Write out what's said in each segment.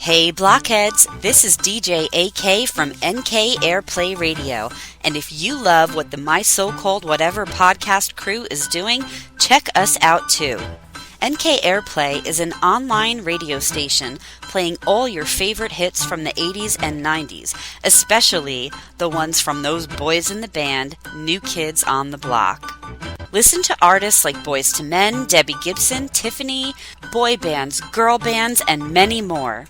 Hey blockheads, this is DJ AK from NK Airplay Radio, and if you love what the My So-Called Whatever podcast crew is doing, check us out too. NK Airplay is an online radio station playing all your favorite hits from the 80s and 90s, especially the ones from those boys in the band, New Kids on the Block. Listen to artists like Boyz II Men, Debbie Gibson, Tiffany, boy bands, girl bands, and many more.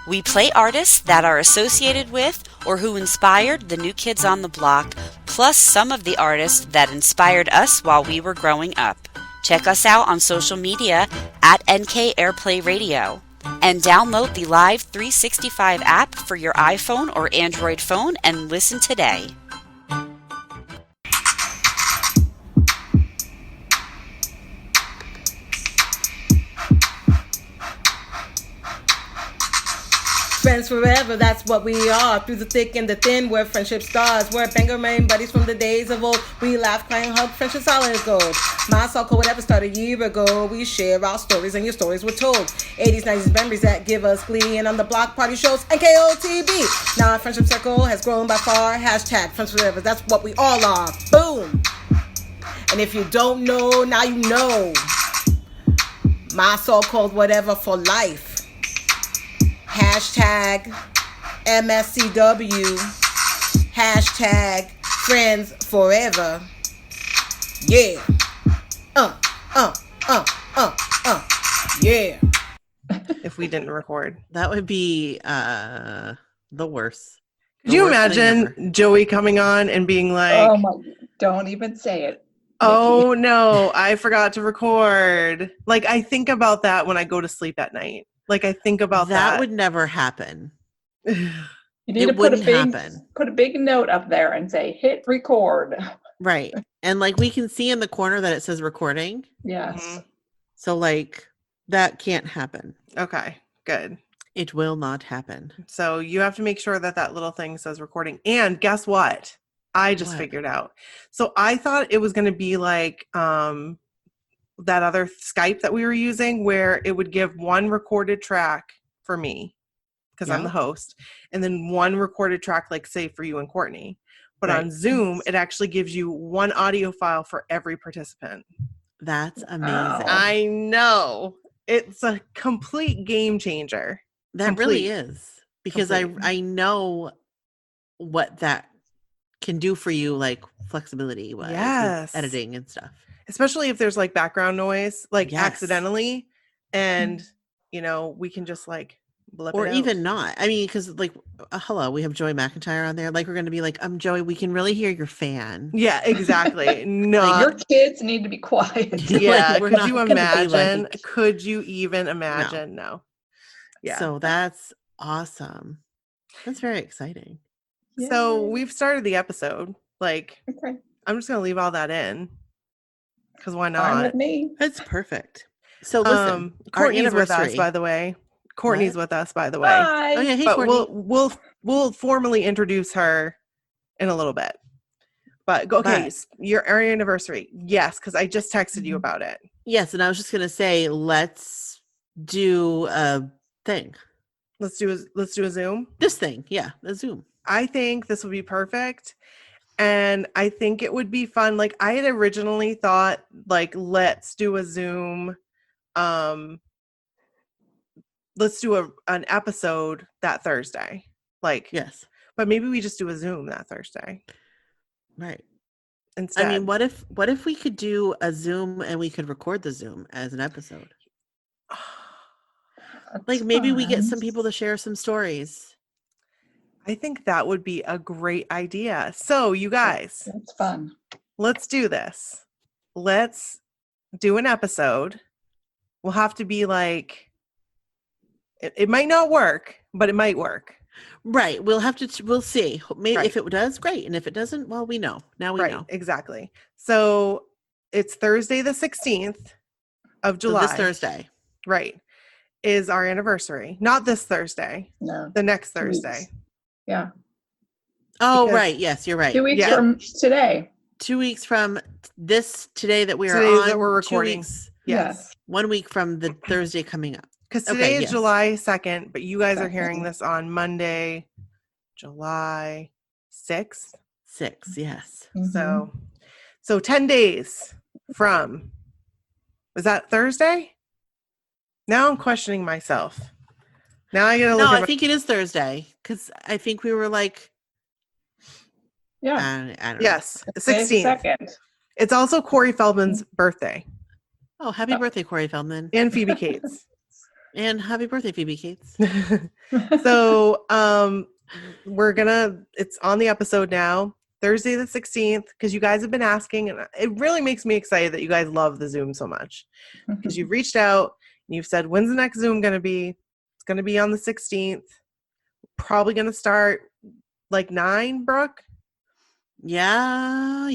We play artists that are associated with or who inspired the New Kids on the Block, plus some of the artists that inspired us while we were growing up. Check us out on social media at NK Airplay Radio. And download the Live 365 app for your iPhone or Android phone and listen today. Friends forever, that's what we are. Through the thick and the thin, we're friendship stars. We're banger main buddies from the days of old. We laugh, cry, and hug, friendship solid gold. My so-called whatever started a year ago. We share our stories and your stories were told. 80s, 90s memories that give us glee. And on the block party shows, NKOTB. Now our friendship circle has grown by far. Hashtag friends forever, that's what we all are. Boom. And if you don't know, now you know. My so-called whatever for life. Hashtag MSCW. Hashtag friends forever. Yeah. Yeah. If we didn't record. That would be the worst. Could you imagine Joey coming on and being like, oh my, don't even say it. Oh no, I forgot to record. Like, I think about that when I go to sleep at night. Like, I think about that. That would never happen. You need to put a big note up there and say, hit record. Right. And like, we can see in the corner that it says recording. Yes. Mm-hmm. So like, that can't happen. Okay, good. It will not happen. So you have to make sure that that little thing says recording. And guess what? I just figured out. So I thought it was going to be like that other Skype that we were using where it would give one recorded track for me because I'm the host, and then one recorded track, like say for you and Courtney. But on Zoom, it actually gives you one audio file for every participant. That's amazing. I know. It's a complete game changer. That really is. Because I know what that can do for you, like flexibility wise, with editing and stuff. Especially if there's like background noise, like accidentally, and you know, we can just like blip or it out. even not. I mean, because like, hello, we have Joey McIntyre on there. Like, we're going to be like, Joey, we can really hear your fan. Yeah, exactly. No, like, your kids need to be quiet. Yeah, like, could you imagine? Like... Could you even imagine? No. Yeah. So that's awesome. That's very exciting. Yay. So we've started the episode. Like, I'm just going to leave all that in. Because why not? Fine with me. That's perfect. So listen, Courtney's with us, by the way. Courtney's with us, by the way. Bye. Oh yeah, hey but Courtney. we'll formally introduce her in a little bit. But your anniversary, yes, because I just texted you about it. Yes, and I was just gonna say, let's do a thing. Let's do a Zoom. This thing, yeah, a Zoom. I think this would be perfect. And I think it would be fun. Like, I had originally thought, like, let's do a Zoom. Let's do an episode that Thursday. Like, yes. But maybe we just do a Zoom that Thursday. Right. Instead. I mean, what if we could do a Zoom and we could record the Zoom as an episode? Like, maybe we get some people to share some stories. I think that would be a great idea. So, you guys, it's fun. Let's do this. Let's do an episode. We'll have to be like, it might not work, but it might work. Right. We'll see. Maybe if it does, great. And if it doesn't, well, we know. Now we know. Exactly. So it's Thursday the 16th of July. So this Thursday. Right. Is our anniversary. Not this Thursday. No. The next Thursday. Yeah. Oh, right. Yes, you're right. 2 weeks from today. 2 weeks from today that we are today on. That we're recording. 2 weeks. Yes. 1 week from the Thursday coming up. Because today is July 2nd, but you guys are hearing this on Monday, July 6th. 6th, yes. So 10 days from, was that Thursday? Now I'm questioning myself. Now I gotta look at I think it is Thursday, because I think we were like, yeah. I don't know. Yes, 16th. It's also Corey Feldman's birthday. Oh, happy birthday, Corey Feldman. And Phoebe Cates. And happy birthday, Phoebe Cates. So it's on the episode now, Thursday the 16th, because you guys have been asking, and it really makes me excited that you guys love the Zoom so much. Because you've reached out and you've said, when's the next Zoom going to be? It's going to be on the 16th. Probably going to start like 9, Brooke? Yeah.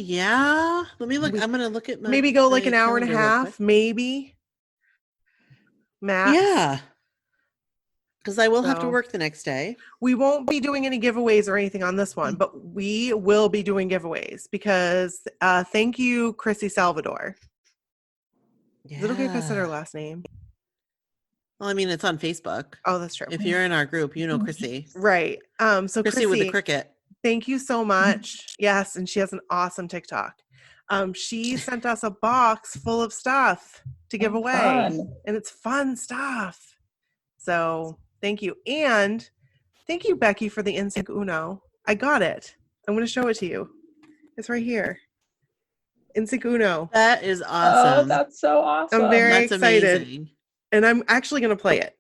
Let me look. I'm going to look at maybe go like an hour and a half, maybe. Max. Yeah. Because I will have to work the next day. We won't be doing any giveaways or anything on this one, but we will be doing giveaways because thank you, Chrissy Salvador. Yeah. Is it okay if I said her last name? Well, I mean, it's on Facebook. Oh, that's true. If you're in our group, you know Chrissy. Right. So Chrissy with the cricket. Thank you so much. Yes, and she has an awesome TikTok. She sent us a box full of stuff to give away. Fun. And it's fun stuff. So thank you. And thank you, Becky, for the NSYNC Uno. I got it. I'm going to show it to you. It's right here. NSYNC Uno. That is awesome. Oh, that's so awesome. I'm very excited. Amazing. And I'm actually going to play it.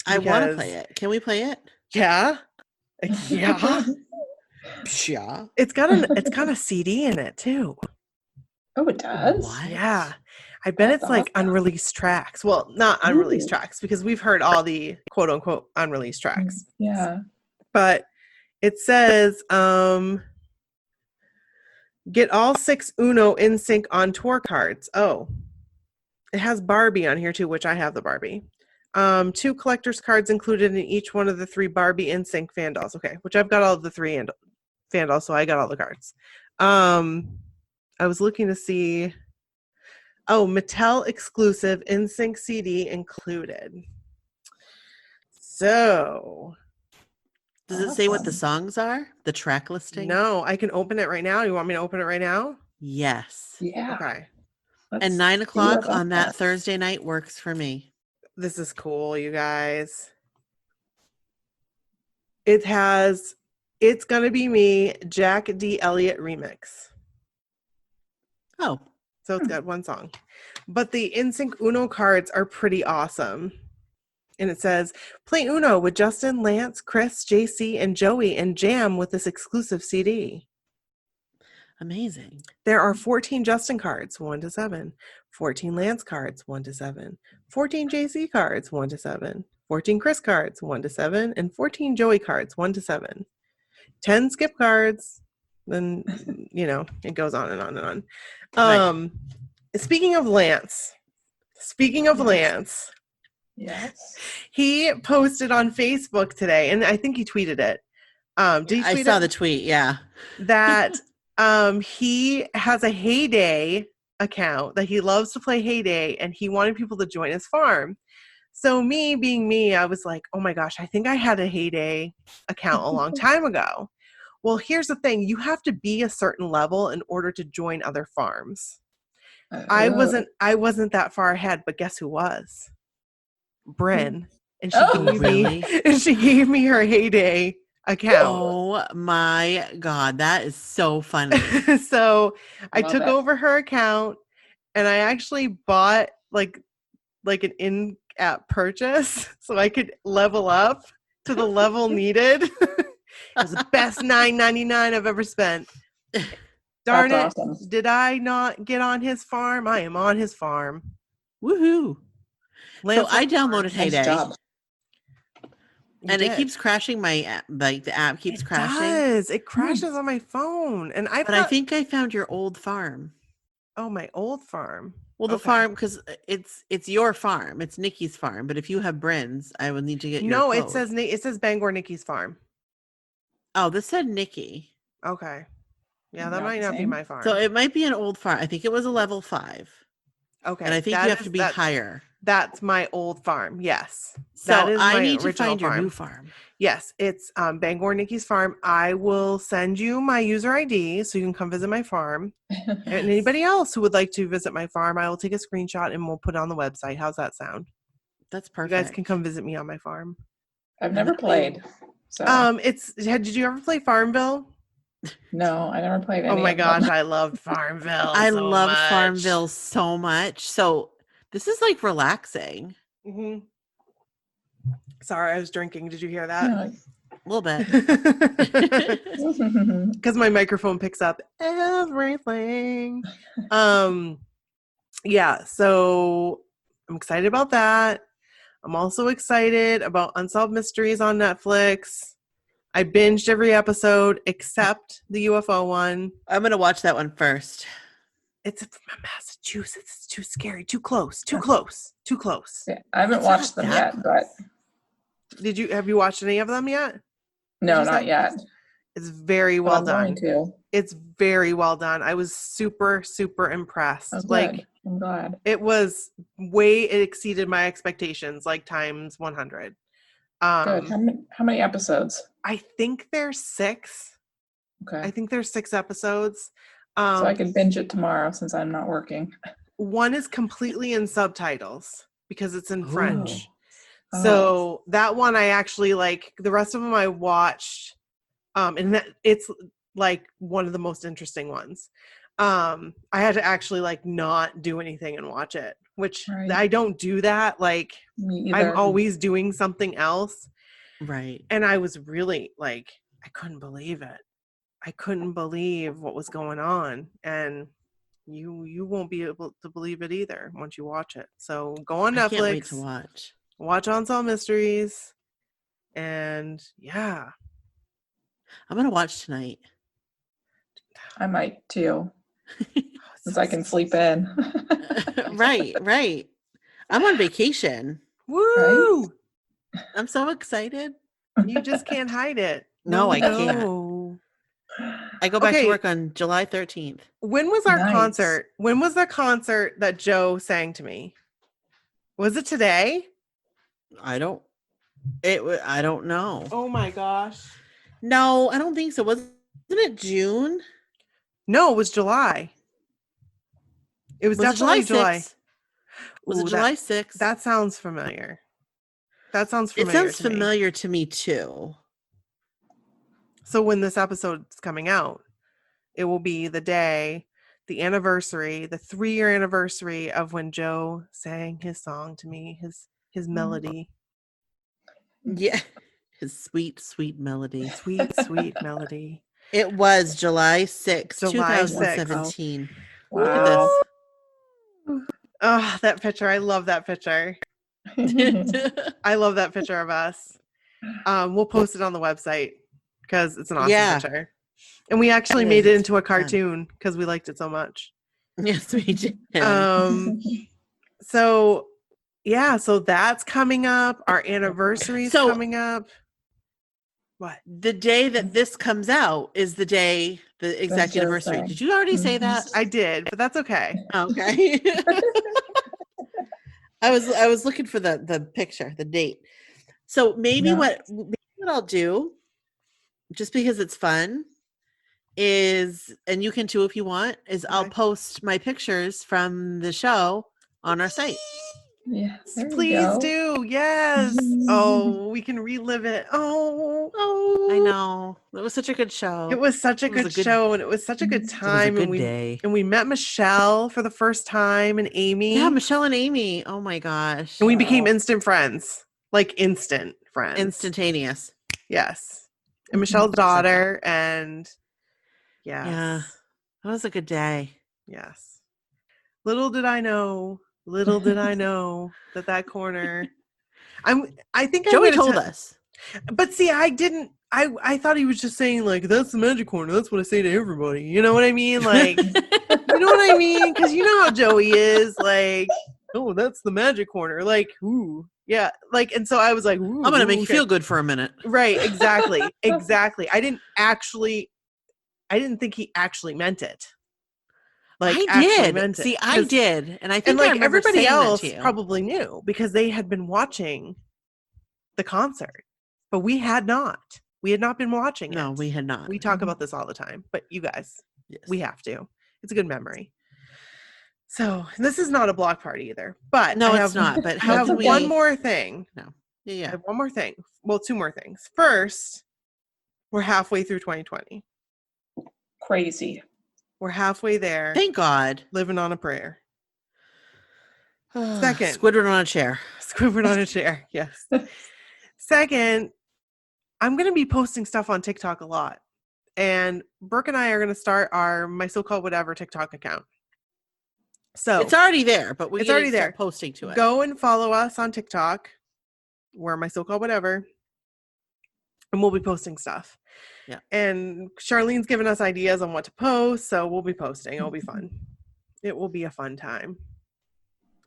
I want to play it. Can we play it? Yeah. Yeah. Yeah. It's got a CD in it too. Oh, it does? What? Yeah. I bet it's like unreleased tracks. Well, not unreleased tracks because we've heard all the quote unquote unreleased tracks. Yeah. But it says, get all 6 Uno NSYNC on tour cards. Oh, it has Barbie on here too, which I have the Barbie. 2 collector's cards included in each one of the 3 Barbie NSYNC fan dolls. Okay, which I've got all the 3 fan dolls, so I got all the cards. I was looking to see. Oh, Mattel exclusive NSYNC CD included. So, does it say what the songs are? The track listing? No, I can open it right now. You want me to open it right now? Yes. Yeah. Okay. And 9:00 on that Thursday night works for me. This is cool, you guys. It's Gonna Be Me, Jack D. Elliott remix. Oh. So it's got one song. But the NSYNC Uno cards are pretty awesome. And it says, play Uno with Justin, Lance, Chris, JC, and Joey and jam with this exclusive CD. Amazing. There are 14 Justin cards, 1 to 7. 14 Lance cards, 1 to 7. 14 JC cards, 1 to 7. 14 Chris cards, 1 to 7. And 14 Joey cards, 1 to 7. 10 Skip cards. Then, it goes on and on and on. Right. Speaking of Lance. Yes. He posted on Facebook today, and I think he tweeted it. Did he tweet I saw the tweet, yeah. That he has a Heyday account that he loves to play Heyday, and he wanted people to join his farm. So me being me, I was like, oh my gosh, I think I had a Heyday account a long time ago. Well, here's the thing. You have to be a certain level in order to join other farms. I wasn't that far ahead, but guess who was? Bryn. And she gave me her Heyday account. Oh my God. That is so funny. So I took over her account and I actually bought like an in-app purchase so I could level up to the level needed. It was the best $9.99 I've ever spent. Darn That's it. Awesome. Did I not get on his farm? I am on his farm. Woohoo. So I downloaded Heyday. Nice and it keeps crashing my app. Like the app keeps crashing. It crashes on my phone. And I think I found your old farm. Oh, my old farm. Well, the farm, because it's your farm. It's Nikki's farm. But if you have Bryn's, I will need to get your code. It says Bangor Nikki's farm. Oh, this said Nikki. Okay. Yeah, that might not be my farm. So it might be an old farm. I think it was a level 5. Okay. And I think you have to be higher. That's my old farm. Yes. So that is I my need to original find your farm. new farm. Yes, it's Bangor Nikki's farm. I will send you my user ID so you can come visit my farm. And anybody else who would like to visit my farm, I will take a screenshot and we'll put it on the website. How's that sound? That's perfect. You guys can come visit me on my farm. I've never played. So did you ever play Farmville? No, I never played any. Oh my gosh, I loved Farmville. I loved Farmville so much. So this is like relaxing. Mm-hmm. Sorry, I was drinking. Did you hear that? Yeah. A little bit. Because my microphone picks up everything. Yeah, so I'm excited about that. I'm also excited about Unsolved Mysteries on Netflix. I binged every episode except the UFO one. I'm going to watch that one first. It's from Massachusetts. It's too scary. Too close. Too close. Yeah, I haven't watched them yet, but have you watched any of them yet? No, not yet. It's very well done. I'm going to. It's very well done. I was super, super impressed. Oh, good. I'm glad. It exceeded my expectations, like times 100. Good. How many episodes? I think there's 6. Okay. I think there's 6 episodes. So I can binge it tomorrow since I'm not working. One is completely in subtitles because it's in French. Oh. So that one I actually like. The rest of them I watched. And it's like one of the most interesting ones. I had to actually like not do anything and watch it, which I don't do that. Like I'm always doing something else. Right. And I was really like, I couldn't believe it. I couldn't believe what was going on. And you won't be able to believe it either once you watch it. So go on Netflix. I can't wait to watch Unsolved Mysteries. And yeah. I'm going to watch tonight. I might too. Since I can sleep in. Right. I'm on vacation. Woo! Right? I'm so excited. You just can't hide it. No, I can't. I go back to work on July 13th. When was our concert? When was the concert that Joe sang to me? Was it today? I don't know. Oh my gosh. No, I don't think so. Wasn't it June? No, it was July. It was definitely July. Was it July 6th? That sounds familiar. It sounds familiar to me too. So when this episode's coming out, it will be the anniversary, the 3-year anniversary of when Joe sang his song to me, his melody. Yeah. His sweet, sweet melody. Sweet, sweet melody. It was July 6th, 2017. Wow. Look at this. Oh, that picture. I love that picture. I love that picture of us. We'll post it on the website because it's an awesome picture. And we actually made it into a cartoon because we liked it so much. Yes, we did. So that's coming up. Our anniversary is coming up. What? The day that this comes out is the exact anniversary. Did you already say that? I did, but that's okay. Okay. I was looking for the picture, the date. So maybe what I'll do, just because it's fun, is, and you can too if you want, is I'll post my pictures from the show on our site. Yes, please do. Yes. Oh, we can relive it. Oh, I know. It was such a good show. It was such a good show, and it was such a good time. It was a good day. And we met Michelle for the first time, and Amy. Yeah, Michelle and Amy. Oh my gosh. And we became instant friends. Like instant friends. Instantaneous. Yes. And Michelle's daughter, and yeah. That was a good day. Yes. Little did I know that corner. I think Joey told us. But see, I didn't. I thought he was just saying like, that's the magic corner. That's what I say to everybody. You know what I mean? Like, you know what I mean? Because you know how Joey is. Like, oh, that's the magic corner. Like, ooh, yeah. Like, and so I was like, ooh, I'm gonna make you feel good for a minute. Right? Exactly. Exactly. I didn't think he actually meant it. like I actually did. meant it. See, I did. And I think and like I remember everybody saying else that to you. probably knew because they had been watching the concert, but we had not. We had not been watching it. No, we had not. We talk about this all the time, but you guys, Yes. we have to. It's a good memory. So this is not a block party either, but No, I it's not. But I how have can we? one more thing. No. I Yeah. have one more thing. Well, two more things. First, we're halfway through 2020. Crazy. We're halfway there. Thank God. Living on a prayer. Second. Squidward on a chair. Squidward on a chair. Yes. Second, I'm going to be posting stuff on TikTok a lot. And Brooke and I are going to start our My So-Called Whatever TikTok account. So it's already there, but it's already there. Posting to it. Go and follow us on TikTok. We're My So-Called Whatever. And we'll be posting stuff. Yeah. And Charlene's given us ideas on what to post, so we'll be posting. It'll be fun. It will be a fun time.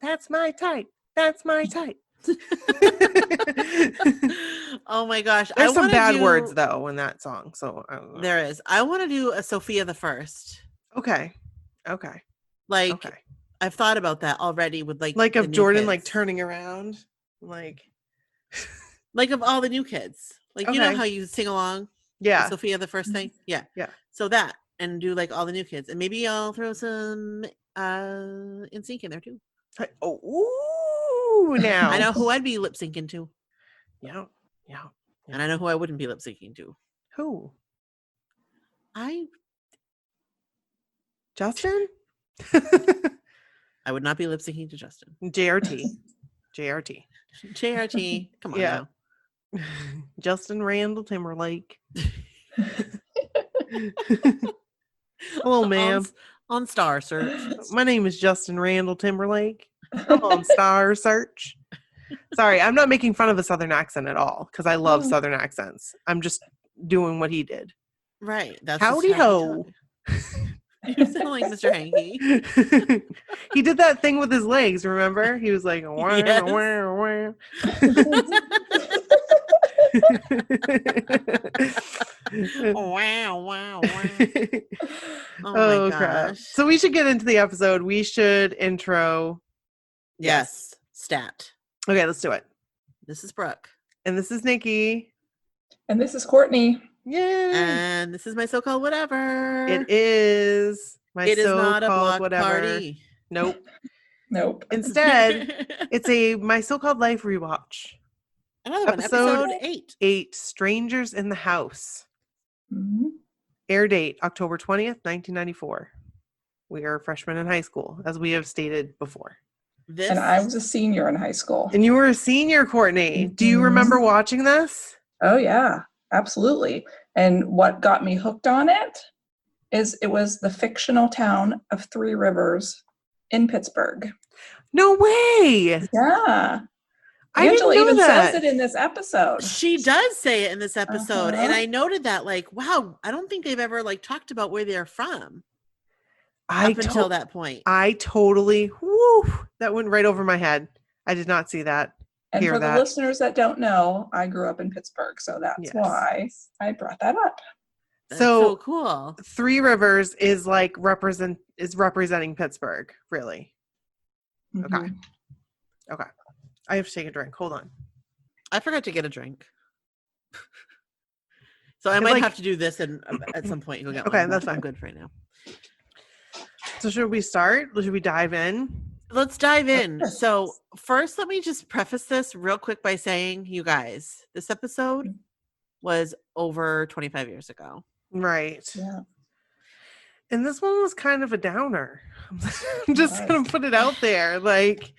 That's my type. That's my type. Oh my gosh. There's some bad words though in that song. So there is. I want to do a Sophia the First. Okay. Like okay. I've thought about that already with like of Jordan like turning around. Like of all the new kids. Like you know how you sing along? Yeah. Sophia the First thing? Yeah. Yeah. So that and do like all the new kids. And maybe I'll throw some NSYNC in there too. Oh, now I know who I'd be lip syncing to. Yeah. And I know who I wouldn't be lip syncing to. Who? Justin? I would not be lip syncing to Justin. JRT. Come on now. Justin Randall Timberlake. Hello, ma'am. On Star Search. My name is Justin Randall Timberlake. I'm on Star Search. Sorry, I'm not making fun of a Southern accent at all because I love Southern accents. I'm just doing what he did. Right. That's howdy ho. You sound like Mr. Hanky. He did that thing with his legs, remember? He was like, wah, yes. wah, wah. Wow. Oh my gosh. Crap. So we should get into the episode. We should intro. Yes. Stat. Okay, let's do it. This is Brooke. And this is Nikki. And this is Courtney. Yay. And this is My So-Called Whatever. It is It is not a block party. Nope. Instead, it's a My So-Called Life rewatch. Another one. Episode 8. 8. Strangers in the House. Mm-hmm. Air date, October 20th, 1994. We are freshmen in high school, as we have stated before. And I was a senior in high school. And you were a senior, Courtney. Mm-hmm. Do you remember watching this? Oh, yeah, absolutely. And what got me hooked on it is it was the fictional town of Three Rivers in Pittsburgh. No way. Yeah. Angela even that. says it in this episode. She does say it in this episode. Uh-huh. And I noted that, like, wow, I don't think they've ever, like, talked about where they're from. Up until that point. I totally, that went right over my head. I did not see that. And for the listeners that don't know, I grew up in Pittsburgh, so that's why I brought that up. That's so cool. Three Rivers is like representing Pittsburgh, really. Mm-hmm. Okay. I have to take a drink. Hold on. I forgot to get a drink. So I might have to do this at some point. Go get one. Okay, that's fine. I'm good for right now. So should we start? Should we dive in? Let's dive in. So first, let me just preface this real quick by saying, you guys, this episode was over 25 years ago. Right. Yeah. And this one was kind of a downer. I'm just going to put it out there. Like,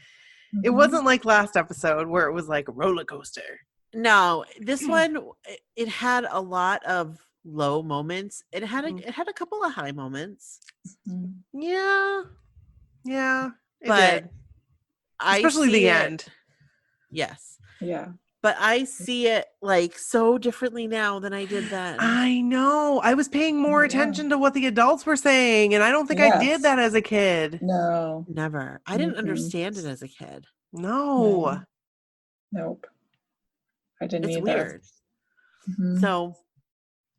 it wasn't like last episode where it was like a roller coaster. No, this one, it had a lot of low moments. It had a couple of high moments. Yeah. It but did. Especially the end. Yes. Yeah. But I see it like so differently now than I did then. I know. I was paying more attention to what the adults were saying, and I don't think I did that as a kid. No. Never. I didn't understand it as a kid. No. Nope. I didn't either. It's weird. Mm-hmm. So,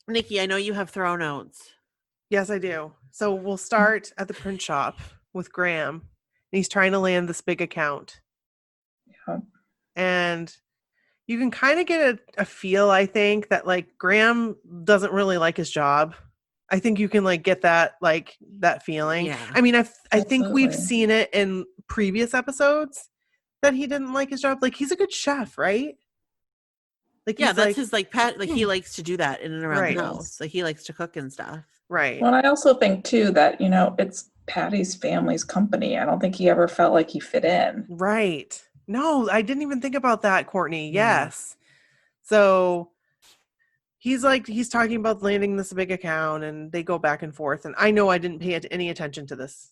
Nikki, I know you have throw notes. Yes, I do. So we'll start at the print shop with Graham. And he's trying to land this big account. Yeah. And you can kind of get a feel, I think, that like Graham doesn't really like his job. I think you can like get that feeling. Yeah. I mean, I think we've Absolutely. seen it in previous episodes that he didn't like his job. Like he's a good chef, right? Like Yeah, he's that's like, his like pet. Like he likes to do that in and around Right. the house. Like he likes to cook and stuff. right. Well, I also think too that, it's Patty's family's company. I don't think he ever felt like he fit in. Right. No, I didn't even think about that, Courtney. Yeah. Yes. So he's talking about landing this big account and they go back and forth. And I know I didn't pay any attention to this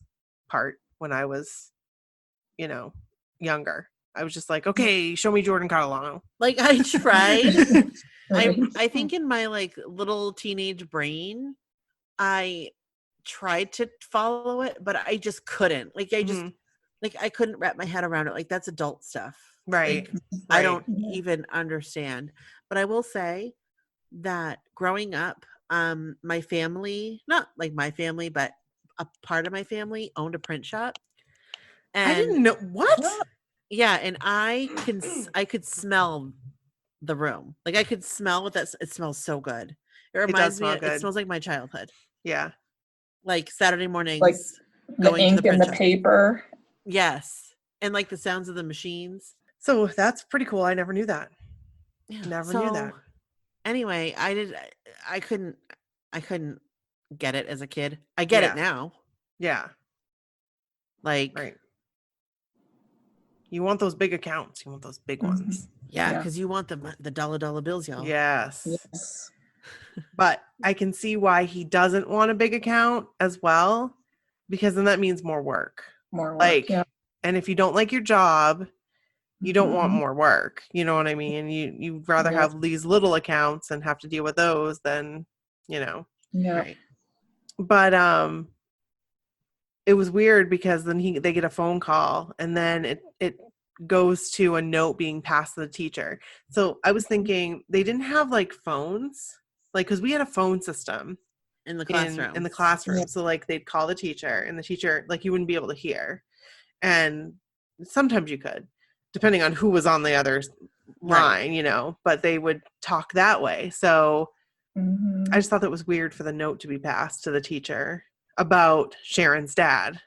part when I was, younger. I was just like, okay, show me Jordan Catalano. Like I tried. Right. I think in my like little teenage brain, I tried to follow it, but I just couldn't. Like I just Mhm. like I couldn't wrap my head around it. Like that's adult stuff. Right. Like, I Right. don't even understand. But I will say that growing up, my family, not like my family, but a part of my family owned a print shop. I And didn't know what? yeah, and I could smell the room. Like I could smell what it smells so good. It reminds me smell it good. smells like my childhood. Yeah. Like Saturday mornings Like the going to ink the print and the shop. paper. Yes. And like the sounds of the machines. So that's pretty cool. I never knew that. Yeah. Never knew that. Anyway, I couldn't get it as a kid. I get Yeah. it now. Yeah. Like Right. You want those big accounts. You want those big ones. yeah, Yeah. because you want the dollar bills, y'all. Yes. Yes. But I can see why he doesn't want a big account as well, because then that means more work. More work. Like, Yeah. and if you don't like your job, you don't want Mhm. more work. You know what I mean? You'd rather Yeah. have these little accounts and have to deal with those than, Yeah. Right. But it was weird because then they get a phone call and then it goes to a note being passed to the teacher. So I was thinking they didn't have like phones, like because we had a phone system In the classroom. in the classroom. Yeah. So like they'd call the teacher and the teacher, like you wouldn't be able to hear, and sometimes you could, depending on who was on the other line, but they would talk that way. So Mhm. I just thought that was weird for the note to be passed to the teacher about Sharon's dad.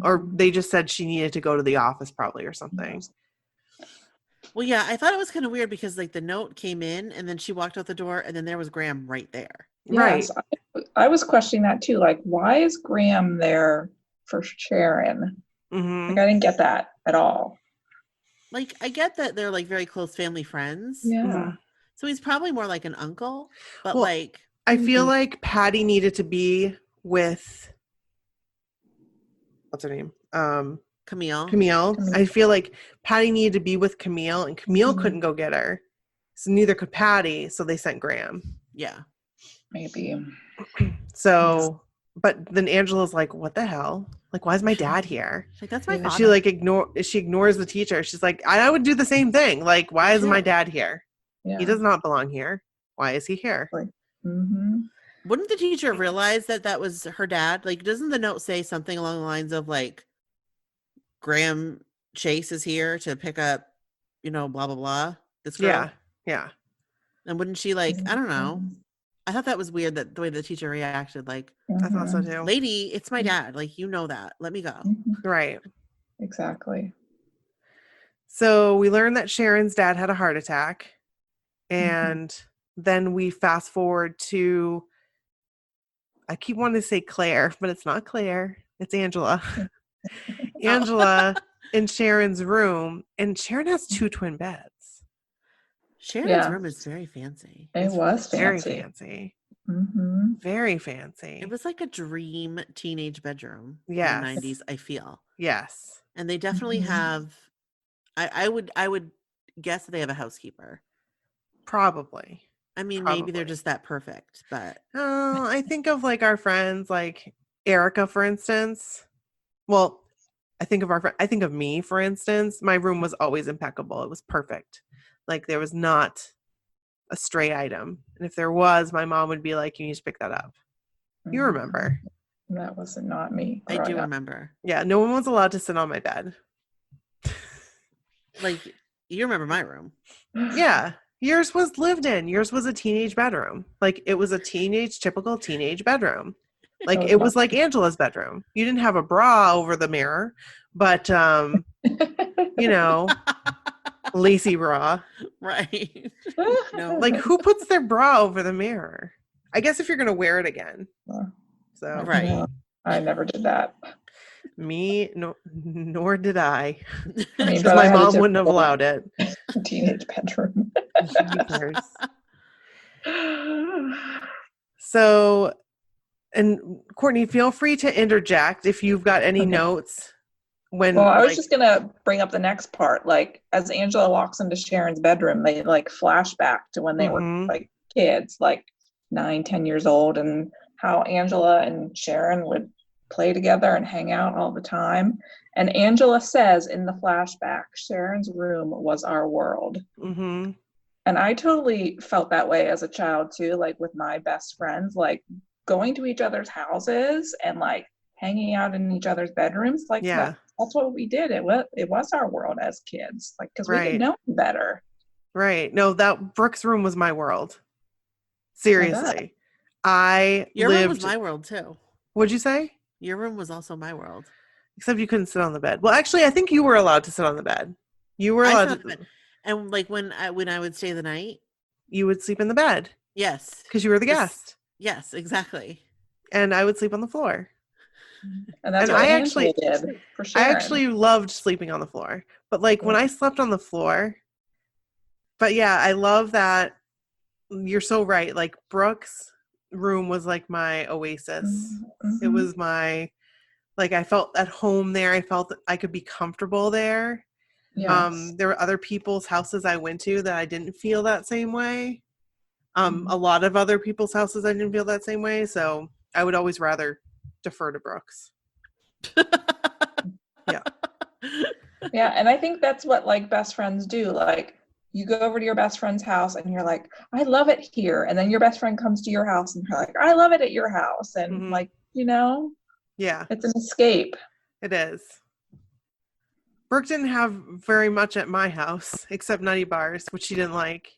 Or they just said she needed to go to the office probably or something. Well, yeah, I thought it was kind of weird because like the note came in and then she walked out the door and then there was Graham right there. Right. Yes, I was questioning that too. Like, why is Graham there for Sharon? Mm-hmm. Like, I didn't get that at all. Like, I get that they're like very close family friends. Yeah. Mm-hmm. So he's probably more like an uncle, but Well, like I feel like Patty needed to be with, what's her name? Camille. Camille. I feel like Patty needed to be with Camille and Camille Mhm. couldn't go get her. So neither could Patty. So they sent Graham. Yeah. Maybe. So, but then Angela's like, what the hell? Like, why is my dad here? She's like, that's my Yeah. father. She like ignores the teacher. She's like, I would do the same thing. Like, why is my dad here? Yeah. He does not belong here. Why is he here? Mm-hmm. Wouldn't the teacher realize that was her dad? Like, doesn't the note say something along the lines of like, Graham Chase is here to pick up, blah, blah, blah. This girl. Yeah. Yeah. And wouldn't she like, I don't know. Mm-hmm. I thought that was weird that the way the teacher reacted, like, I thought so too. lady, it's my dad. Like, you know that. Let me go. Mhm. Right. Exactly. So we learned that Sharon's dad had a heart attack. And then we fast forward to, I keep wanting to say Claire, but it's not Claire. It's Angela. Angela in Sharon's room. And Sharon has 2 twin beds. Sharon's room is very fancy. It was Very fancy. fancy. Mm-hmm. Very fancy. It was like a dream teenage bedroom Yes. in the 90s, I feel. Yes. And they definitely have, I would guess that they have a housekeeper. Probably. I mean, maybe they're just that perfect, but. I think of like our friends, like Erica, for instance. Well, I think of me, for instance. My room was always impeccable. It was perfect. Like there was not a stray item. And if there was, my mom would be like, you need to pick that up. You remember. That was not me. I do growing up. remember. Yeah, no one was allowed to sit on my bed. Like, you remember my room. Yeah. Yours was lived in. Yours was a teenage bedroom. Like, it was a typical teenage bedroom. Like, was it was not. like Angela's bedroom. You didn't have a bra over the mirror, but, you know, lacy bra. Right. No. Like, who puts their bra over the mirror? I guess if you're going to wear it again. So, Right. No, I never did that. me, no, nor did I. I mean, Because but my I had a mom wouldn't have typical allowed it. teenage bedroom. Jeepers. So, and Courtney, feel free to interject if you've got any Okay. notes. When, Well, I was like, just gonna bring up the next part. Like, as Angela walks into Sharon's bedroom, they like flash back to when they were Mhm. like kids, like 9, 10 years old, and how Angela and Sharon would play together and hang out all the time. And Angela says in the flashback, Sharon's room was our world. Mhm. And I totally felt that way as a child too, like with my best friends, like going to each other's houses and like hanging out in each other's bedrooms. Like Yeah. that's what we did. It was our world as kids, like because we Right. didn't know any better. Right. No, that Brooke's room was my world. Seriously. I Your room lived. was my world too. What'd you say? Your room was also my world. Except you couldn't sit on the bed. Well, actually, I think you were allowed to sit on the bed. You were I allowed sat on to. the bed. And like when I would stay the night, You would sleep in the bed yes. because you were the Just- guest, Yes, exactly. and I would sleep on the floor. And that's And what I Angela actually- did for Sharon. I actually loved sleeping on the floor, but like when I slept on the floor. But yeah, I love that. You're so right. Like Brooke's room was like my oasis. It Mhm. was my, like, I felt at home there. I felt that I could be comfortable there. Yes. There were other people's houses I went to that I didn't feel that same way. Mhm. A lot of other people's houses I didn't feel that same way. So I would always rather defer to Brooke's. Yeah, and I think that's what like best friends do. Like you go over to your best friend's house and you're like, I love it here. And then your best friend comes to your house and you're like, I love it at your house. And Mhm. like, Yeah, it's an escape. it is. Brooke didn't have very much at my house except nutty bars, which she didn't like.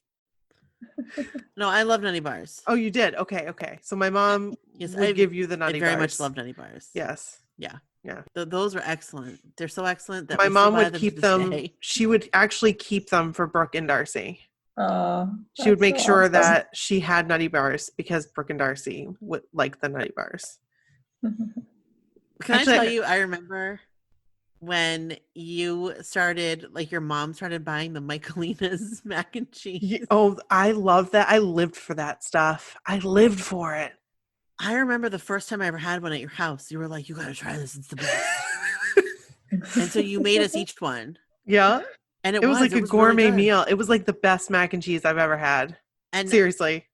No, I love nutty bars. Oh, you did? Okay. So my mom Yes, would give you the I nutty very bars. much love nutty bars. Yes. Yeah. Yeah. Those were excellent. They're so excellent that My we still mom buy would them keep to this them. day. She would actually keep them for Brooke and Darcy. She would That's make so sure awesome. that she had nutty bars because Brooke and Darcy would like the nutty bars. Can Actually, I tell you, I remember when you started, like your mom started buying the Michaelina's mac and cheese. Oh, I love that. I lived for that stuff. I lived for it. I remember the first time I ever had one at your house. You were like, you got to try this. It's the best. And so you made us each one. Yeah. And It was like a really gourmet good. meal. It was like the best mac and cheese I've ever had. And Seriously.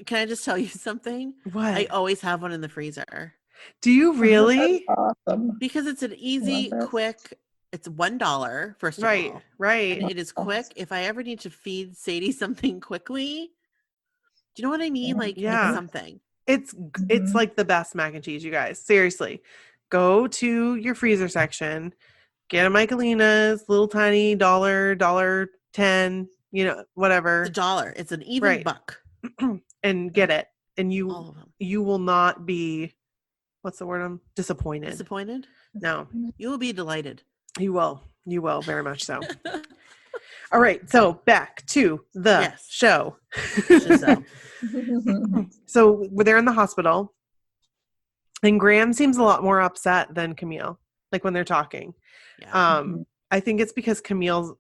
can I just tell you something? What? I always have one in the freezer. Do you really? That's awesome. Because it's an easy, Love it. quick, it's $1, first of all. Right. And it is quick. If I ever need to feed Sadie something quickly, do you know what I mean? Like Yeah. it's something. It's Mhm. like the best mac and cheese, you guys. Seriously. Go to your freezer section, get a Michaelina's, little tiny $1.10, whatever. It's $1. It's an even Right. buck. And get it. And All of them. you will not be, what's the word? Disappointed. Disappointed? No, You will be delighted. you will. You will, very much so. All right. So back to the Yes. show. Giselle. So they're in the hospital, and Graham seems a lot more upset than Camille, like when they're talking. Yeah. I think it's because Camille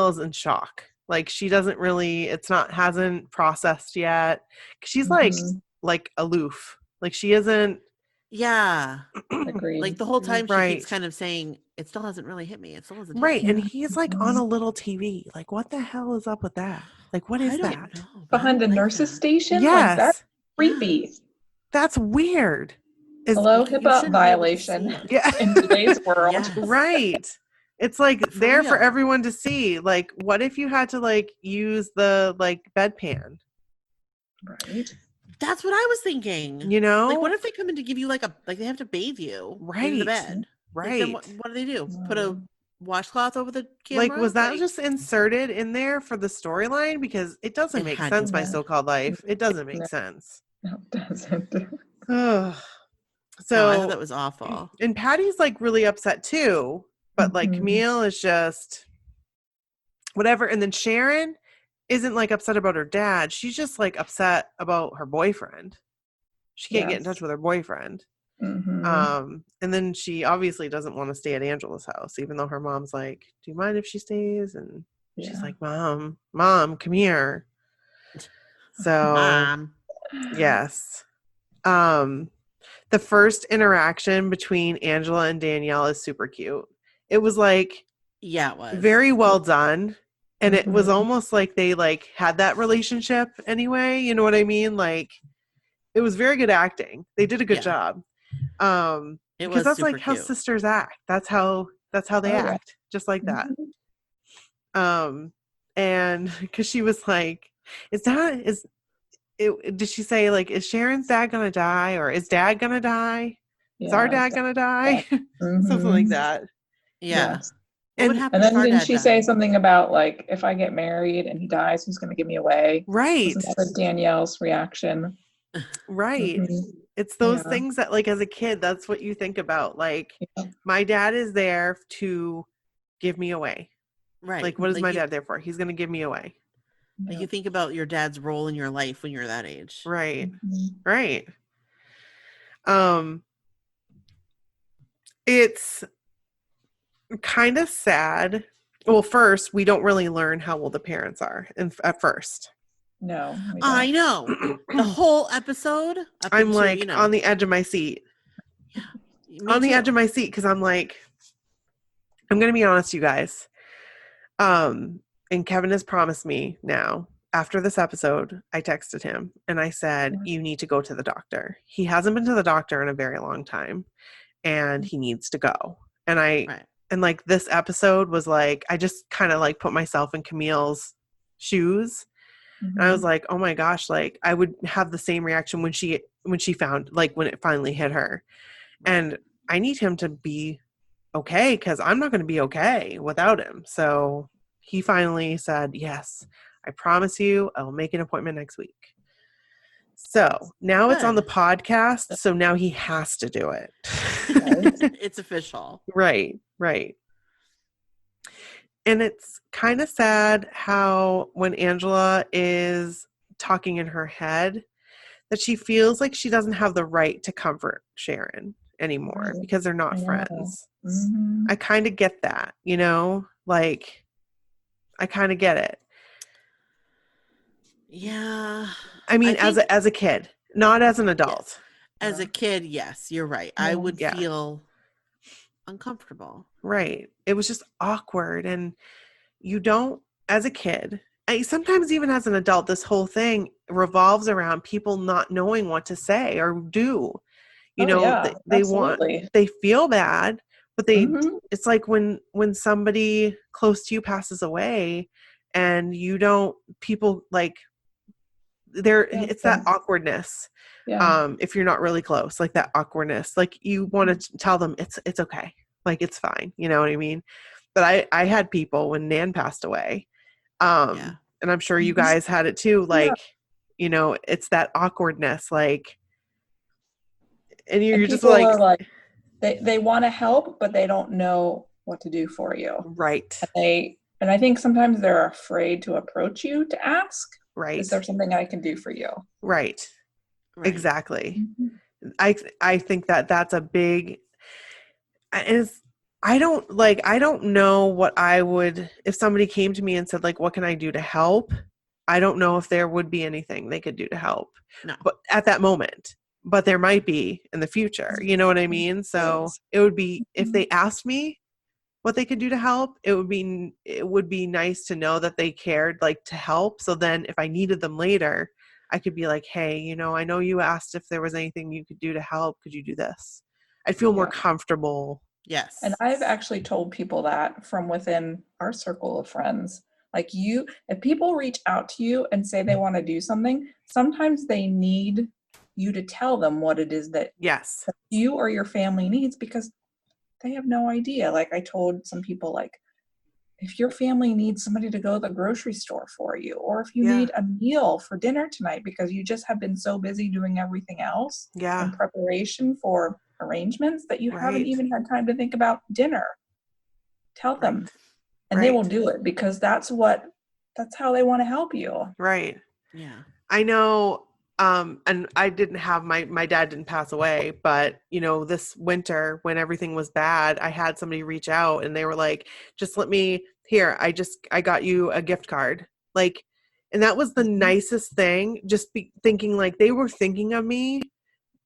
is in shock. Like she doesn't really, hasn't processed yet. She's Mhm. like aloof. Like she isn't. Yeah. Agreed. Like the whole time she Right. keeps kind of saying, it still hasn't really hit me. It still hasn't hit Right. me. And he's like on a little TV. Like, what the hell is up with that? Like, what is I don't that? know, but I Behind a don't like nurse's that. station? Yes. Like that's creepy. That's weird. Hello, You HIPAA shouldn't be able to violation see it. Yeah. in today's world. Yes. Right. It's like For there for real. everyone to see. Like, what if you had to like use the like bedpan? Right. That's what I was thinking. You know? Like, what if they come in to give you like they have to bathe you in the Right. bed? Right. Like, then what do they do? Put a washcloth over the camera? Like, was that just inserted in there for the storyline? Because it doesn't make sense, my so-called life. It doesn't make sense. No, it doesn't. So I thought that was awful. And Patty's like really upset too, but like Camille is just whatever. And then Sharon isn't like upset about her dad. She's just like upset about her boyfriend. She can't get in touch with her boyfriend. And then she obviously doesn't want to stay at Angela's house, even though her mom's like, do you mind if she stays? And she's like, Mom, come here. So Mom. Yes. The first interaction between Angela and Danielle is super cute. It was like, yeah, it was very well done. And it was almost like they like had that relationship anyway. You know what I mean? Like, it was very good acting. They did a good job. Because that's like how sisters act. That's how they act. Just like that. And because she was like, did she say like, is Sharon's dad gonna die, or is dad gonna die? Is our dad gonna die? Something like that. Yeah. Yes. What would happen and then if our didn't dad she died? say something about like, if I get married and he dies, who's going to give me away? Right. Wasn't that Danielle's reaction? Right. It's those things that like as a kid, that's what you think about. Like, my dad is there to give me away. Right. Like, what is my dad there for? He's going to give me away. Like, you think about your dad's role in your life when you're that age. Right. Right. It's kind of sad. Well, first, we don't really learn how old the parents are at first. No. I know. The whole episode. I'm like on the edge of my seat. Yeah. On the edge of my seat, because I'm like, I'm going to be honest, you guys. And Kevin has promised me now, after this episode, I texted him and I said, you need to go to the doctor. He hasn't been to the doctor in a very long time and he needs to go. And and like this episode was like, I just kind of like put myself in Camille's shoes. And I was like, oh my gosh, like I would have the same reaction when she found, like when it finally hit her. And I need him to be okay, because I'm not going to be okay without him. So he finally said, yes, I promise you, I will make an appointment next week. So now it's on the podcast. So now he has to do it. It's official. Right. And it's kind of sad how when Angela is talking in her head, that she feels like she doesn't have the right to comfort Sharon anymore because they're not friends. I kind of get that, you know, like I kind of get it. Yeah. I mean, as a kid, not as an adult. Yes. As a kid, yes, you're right. I would feel uncomfortable. Right. It was just awkward. And you don't, as a kid, sometimes even as an adult, this whole thing revolves around people not knowing what to say or do. You know, they feel bad, but it's like when somebody close to you passes away and you don't, people like, it's that awkwardness. If you're not really close, like that awkwardness, like you want to tell them it's okay, like it's fine, you know what I mean? But I had people when Nan passed away, and I'm sure you guys had it too, like you know, it's that awkwardness, like, and you're just like they want to help, but they don't know what to do for you, right? And I think sometimes they're afraid to approach you to ask, right, is there something I can do for you? Right. Exactly. I think that's a big, I don't know what I would, if somebody came to me and said like, what can I do to help? I don't know if there would be anything they could do to help. No. But at that moment, but there might be in the future, you know what I mean? So it would be, if they asked me what they could do to help, it would be nice to know that they cared, like, to help. So then if I needed them later, I could be like, hey, you know, I know you asked if there was anything you could do to help. Could you do this? I'd feel more comfortable. Yes. And I've actually told people that from within our circle of friends. Like if people reach out to you and say they want to do something, sometimes they need you to tell them what it is that Yes. you or your family needs, because they have no idea. Like I told some people, like, if your family needs somebody to go to the grocery store for you, or if you need a meal for dinner tonight because you just have been so busy doing everything else in preparation for arrangements that you haven't even had time to think about dinner, tell them. And they will do it, because that's how they want to help you. Right. Yeah. I know. And I didn't have my dad didn't pass away, but you know, this winter when everything was bad, I had somebody reach out and they were like, just let me here. I got you a gift card. Like, and that was the nicest thing, just thinking like they were thinking of me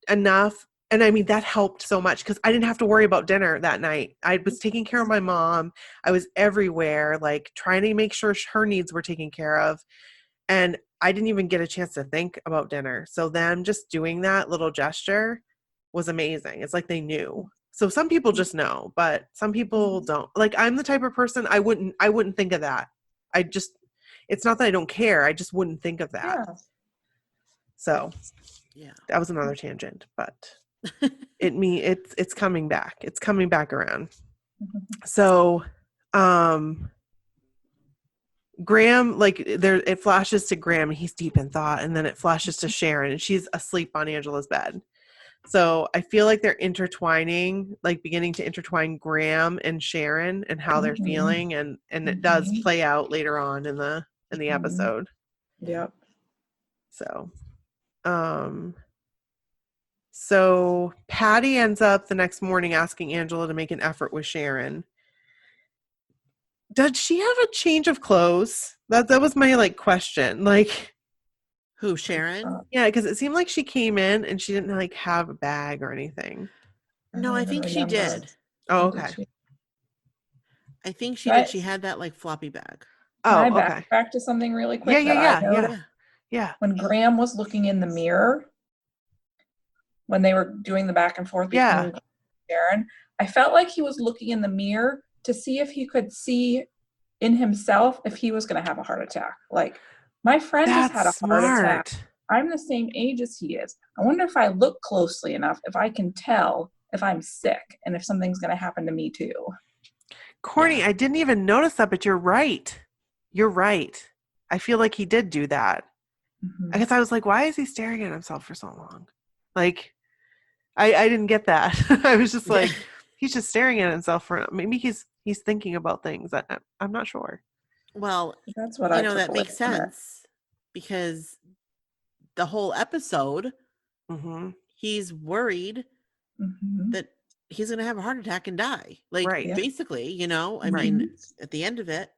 enough. And I mean, that helped so much because I didn't have to worry about dinner that night. I was taking care of my mom. I was everywhere, like trying to make sure her needs were taken care of. And I didn't even get a chance to think about dinner. So them just doing that little gesture was amazing. It's like they knew. So some people just know, but some people don't. Like I'm the type of person I wouldn't think of that. It's not that I don't care. I just wouldn't think of that. Yeah. So Yeah. that was another tangent, but it's coming back. It's coming back around. So, Graham, like it flashes to Graham and he's deep in thought, and then it flashes to Sharon and she's asleep on Angela's bed. So I feel like they're intertwining, like beginning to intertwine Graham and Sharon and how they're feeling, and it does play out later on in the episode. Yep. So Patty ends up the next morning asking Angela to make an effort with Sharon. Did she have a change of clothes? That was my like question. Like, who, Sharon? Yeah, because it seemed like she came in and she didn't like have a bag or anything. No, I think she did. Oh, okay. I think she did. She had that like floppy bag. Oh, Can I okay. back to something really quick? Yeah. When Graham was looking in the mirror, when they were doing the back and forth between Sharon, I felt like he was looking in the mirror to see if he could see in himself if he was going to have a heart attack. Like, my friend just had a heart attack. I'm the same age as he is. I wonder if I look closely enough, if I can tell if I'm sick and if something's going to happen to me too. Courtney, I didn't even notice that, but you're right. You're right. I feel like he did do that. I guess I was like, why is he staring at himself for so long? Like, I didn't get that. I was just like, he's just staring at himself for, maybe he's thinking about things. I'm not sure. Well, that's what that makes sense because the whole episode, he's worried that he's going to have a heart attack and die. Like, basically, I mean, at the end of it.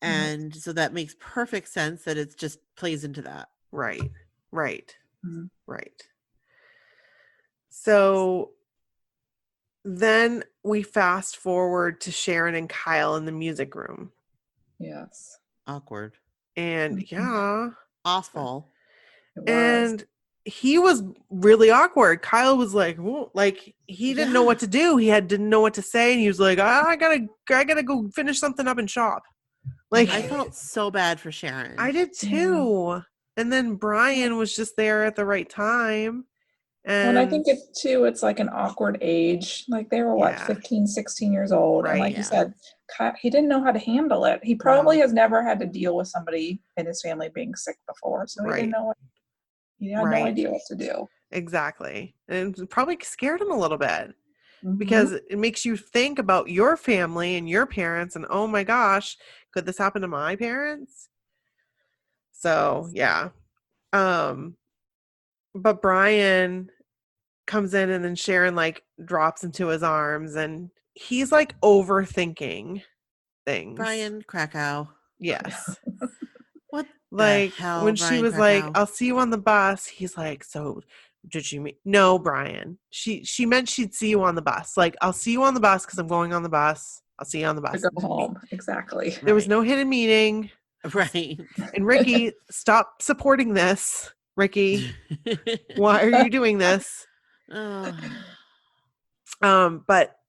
And so that makes perfect sense that it just plays into that. Right. So then we fast forward to Sharon and Kyle in the music room. Yes. Awkward. And awful. And he was really awkward. Kyle was like, whoa, like he didn't know what to do. He didn't know what to say. And he was like, I gotta go finish something up and shop. Like, I felt so bad for Sharon. I did too. Yeah. And then Brian was just there at the right time. And I think it's like an awkward age. Like they were 15, 16 years old. Right, and like you said, he didn't know how to handle it. He probably has never had to deal with somebody in his family being sick before. So he didn't know he had no idea what to do. Exactly. And it probably scared him a little bit because it makes you think about your family and your parents and, oh my gosh, could this happen to my parents? So, yeah. But Brian comes in and then Sharon like drops into his arms and he's like overthinking things. Brian Krakow. Yes. What like the hell, when Brian she was Krakow? Like, I'll see you on the bus. He's like, so did you mean? No, Brian. She meant she'd see you on the bus. Like, I'll see you on the bus because I'm going on the bus. I'll see you on the bus. To go home. Exactly. There was no hidden meeting. Right. And Ricky, stop supporting this. Ricky, why are you doing this? But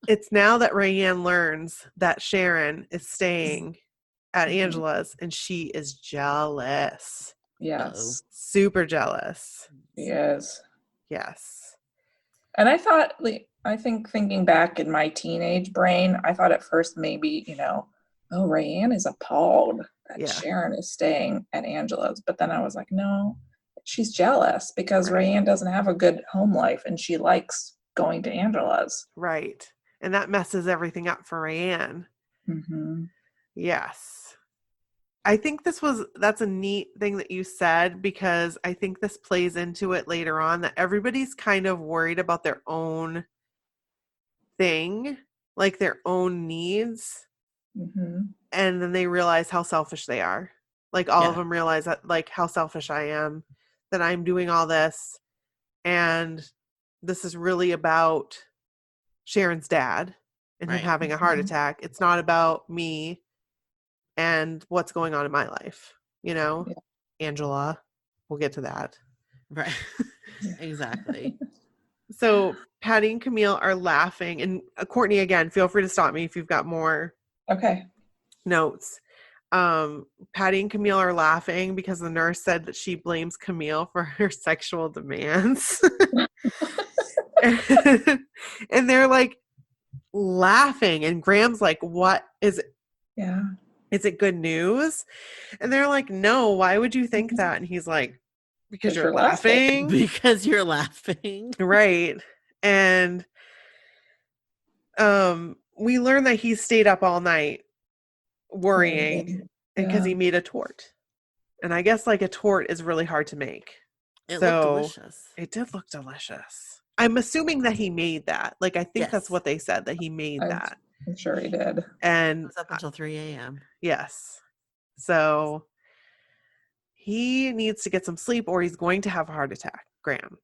it's now that Rayanne learns that Sharon is staying at Angela's, and she is jealous. Yes. Super jealous. She is. Yes. And I thought, I think thinking back in my teenage brain, I thought at first maybe, oh, Rayanne is appalled that Sharon is staying at Angela's. But then I was like, no, she's jealous because Rayanne doesn't have a good home life and she likes going to Angela's. Right. And that messes everything up for Rayanne. Mm-hmm. Yes. I think that's a neat thing that you said, because I think this plays into it later on, that everybody's kind of worried about their own thing, like their own needs. Mm-hmm. And then they realize how selfish they are. Like all of them realize that, like, how selfish I am, that I'm doing all this. And this is really about Sharon's dad and him having a heart attack. It's not about me and what's going on in my life, Angela, we'll get to that. Right. Exactly. So Patty and Camille are laughing, and Courtney, again, feel free to stop me if you've got more notes. Patty and Camille are laughing because the nurse said that she blames Camille for her sexual demands. And they're like laughing, and Graham's like, what is it? Yeah. Is it good news? And they're like, no, why would you think that? And he's like, because you're laughing. Because you're laughing. Right. And we learned that he stayed up all night worrying because he made a tort. And I guess like a tort is really hard to make. It looked delicious. It did look delicious. I'm assuming that he made that. Like, I think that's what they said, that he made that. I'm sure he did. And it was up until 3 a.m. Yes. So he needs to get some sleep or he's going to have a heart attack. Graham,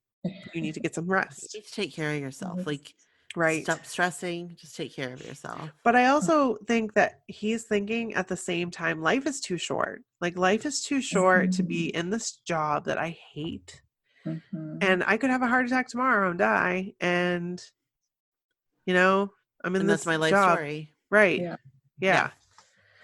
you need to get some rest. You need to take care of yourself. Like, right. Stop stressing. Just take care of yourself. But I also think that he's thinking at the same time, life is too short. Like, life is too short to be in this job that I hate. Mm-hmm. And I could have a heart attack tomorrow and die. And, I'm in this that's my life job. Story. Right. Yeah.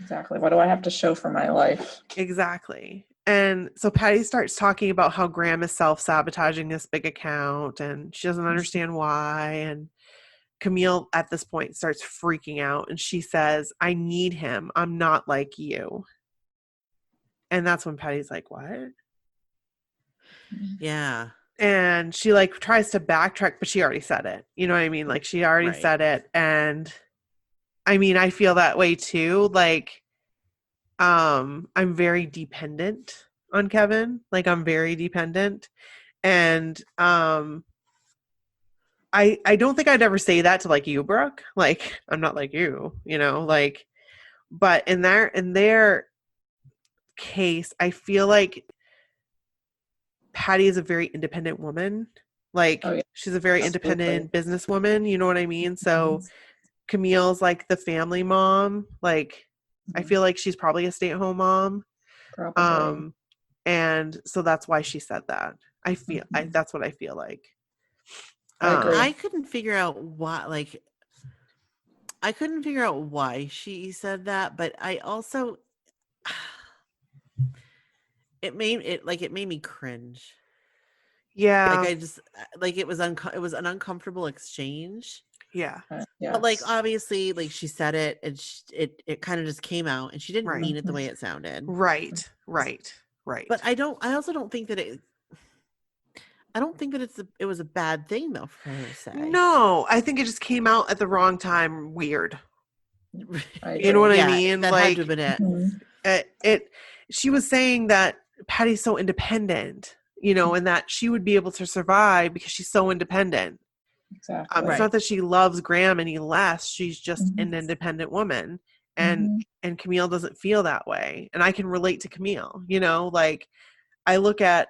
Exactly. What do I have to show for my life? Exactly. And so Patty starts talking about how Graham is self-sabotaging this big account and she doesn't understand why. And Camille at this point starts freaking out and she says, I need him. I'm not like you. And that's when Patty's like, what? Yeah. And she like tries to backtrack, but she already said it. You know what I mean? Like she already said it. And I mean, I feel that way too. Like, I'm very dependent on Kevin. Like I'm very dependent. And, I don't think I'd ever say that to like you, Brooke. Like, I'm not like you, like, but in their case, I feel like Patty is a very independent woman. Like she's a very independent businesswoman. You know what I mean? So Camille's like the family mom. Like I feel like she's probably a stay-at-home mom. Probably. And so that's why she said that. I feel that's what I feel like. I agree. I couldn't figure out why. Like, I couldn't figure out why she said that, but I also it made me cringe. Yeah. Like I just like it was an uncomfortable exchange. Yeah. Yes. But like obviously like she said it and it kind of just came out and she didn't mean it the way it sounded. Right. But I also don't think that it was a bad thing though for her to say. No, I think it just came out at the wrong time. Weird. You know what I mean? That like had to have been it. She was saying that Patty's so independent, and that she would be able to survive because she's so independent. Exactly. It's not that she loves Graham any less. She's just an independent woman, and Camille doesn't feel that way. And I can relate to Camille. Like I look at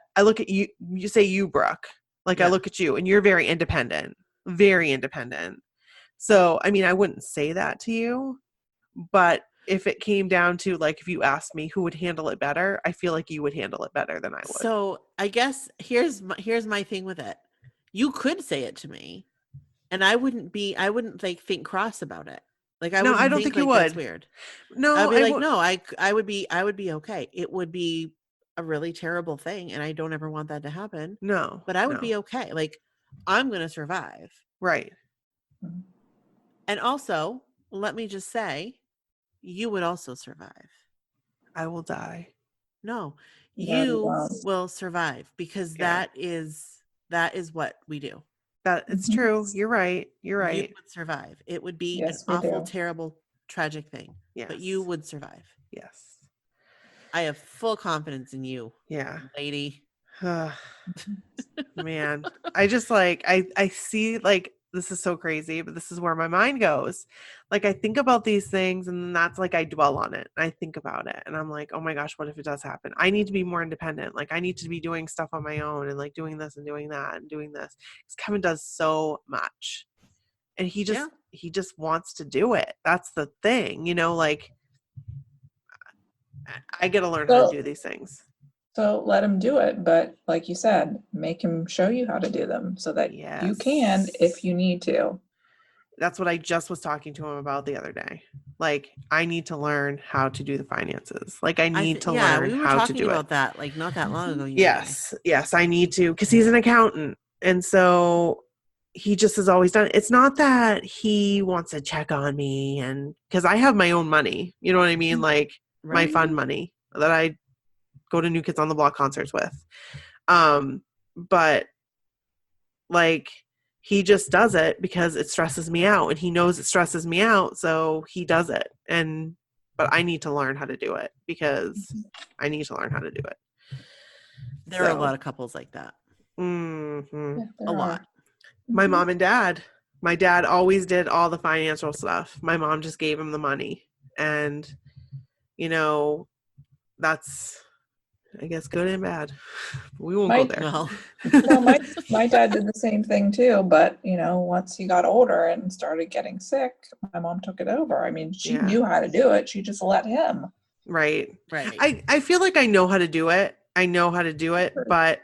you. You say you, Brooke. Like I look at you, and you're very independent. Very independent. So I mean, I wouldn't say that to you, but if it came down to like, if you asked me who would handle it better, I feel like you would handle it better than I would. So I guess here's my thing with it. You could say it to me and I wouldn't like think cross about it. Like I No, wouldn't I don't think you that's would. weird. No, I'd be like, no, I would be okay. It would be a really terrible thing, and I don't ever want that to happen. No, but I would no. be okay. Like I'm going to survive. Right. And also, let me just say, you would also survive. I will die. No, No, you you won't. will survive because that is what we do. That it's true. You're right. You're You right. would survive. It would be Yes, an we awful, do. terrible, tragic thing. Yes. But you would survive. Yes. I have full confidence in you. Yeah. Lady. Man, I just like I see, like, this is so crazy, but this is where my mind goes. Like, I think about these things, and that's like I dwell on it. I think about it, and I'm like, oh my gosh, what if it does happen? I need to be more independent. Like, I need to be doing stuff on my own, and like doing this and doing that and doing this. Because Kevin does so much, and he just wants to do it. That's the thing, like I got to learn how to do these things. So let him do it, but like you said, make him show you how to do them so that you can if you need to. That's what I just was talking to him about the other day. Like, I need to learn how to do the finances. Like, I need to learn how to do it. We were talking about that like not that long ago. Yes, I need to, because he's an accountant. And so he just has always done it. It's not that he wants to check on me, and because I have my own money, you know what I mean? Like my fund money that I go to New Kids on the Block concerts with. But like, he just does it because it stresses me out, and he knows it stresses me out. So he does it. But I need to learn how to do it because I need to learn how to do it. There are a lot of couples like that. Mm-hmm. A lot. My mom and dad. My dad always did all the financial stuff. My mom just gave him the money. And, that's, I guess, good and bad. We won't go there. No. Well, my dad did the same thing too, but once he got older and started getting sick, my mom took it over. I mean, she knew how to do it. She just let him. Right. I feel like I know how to do it. But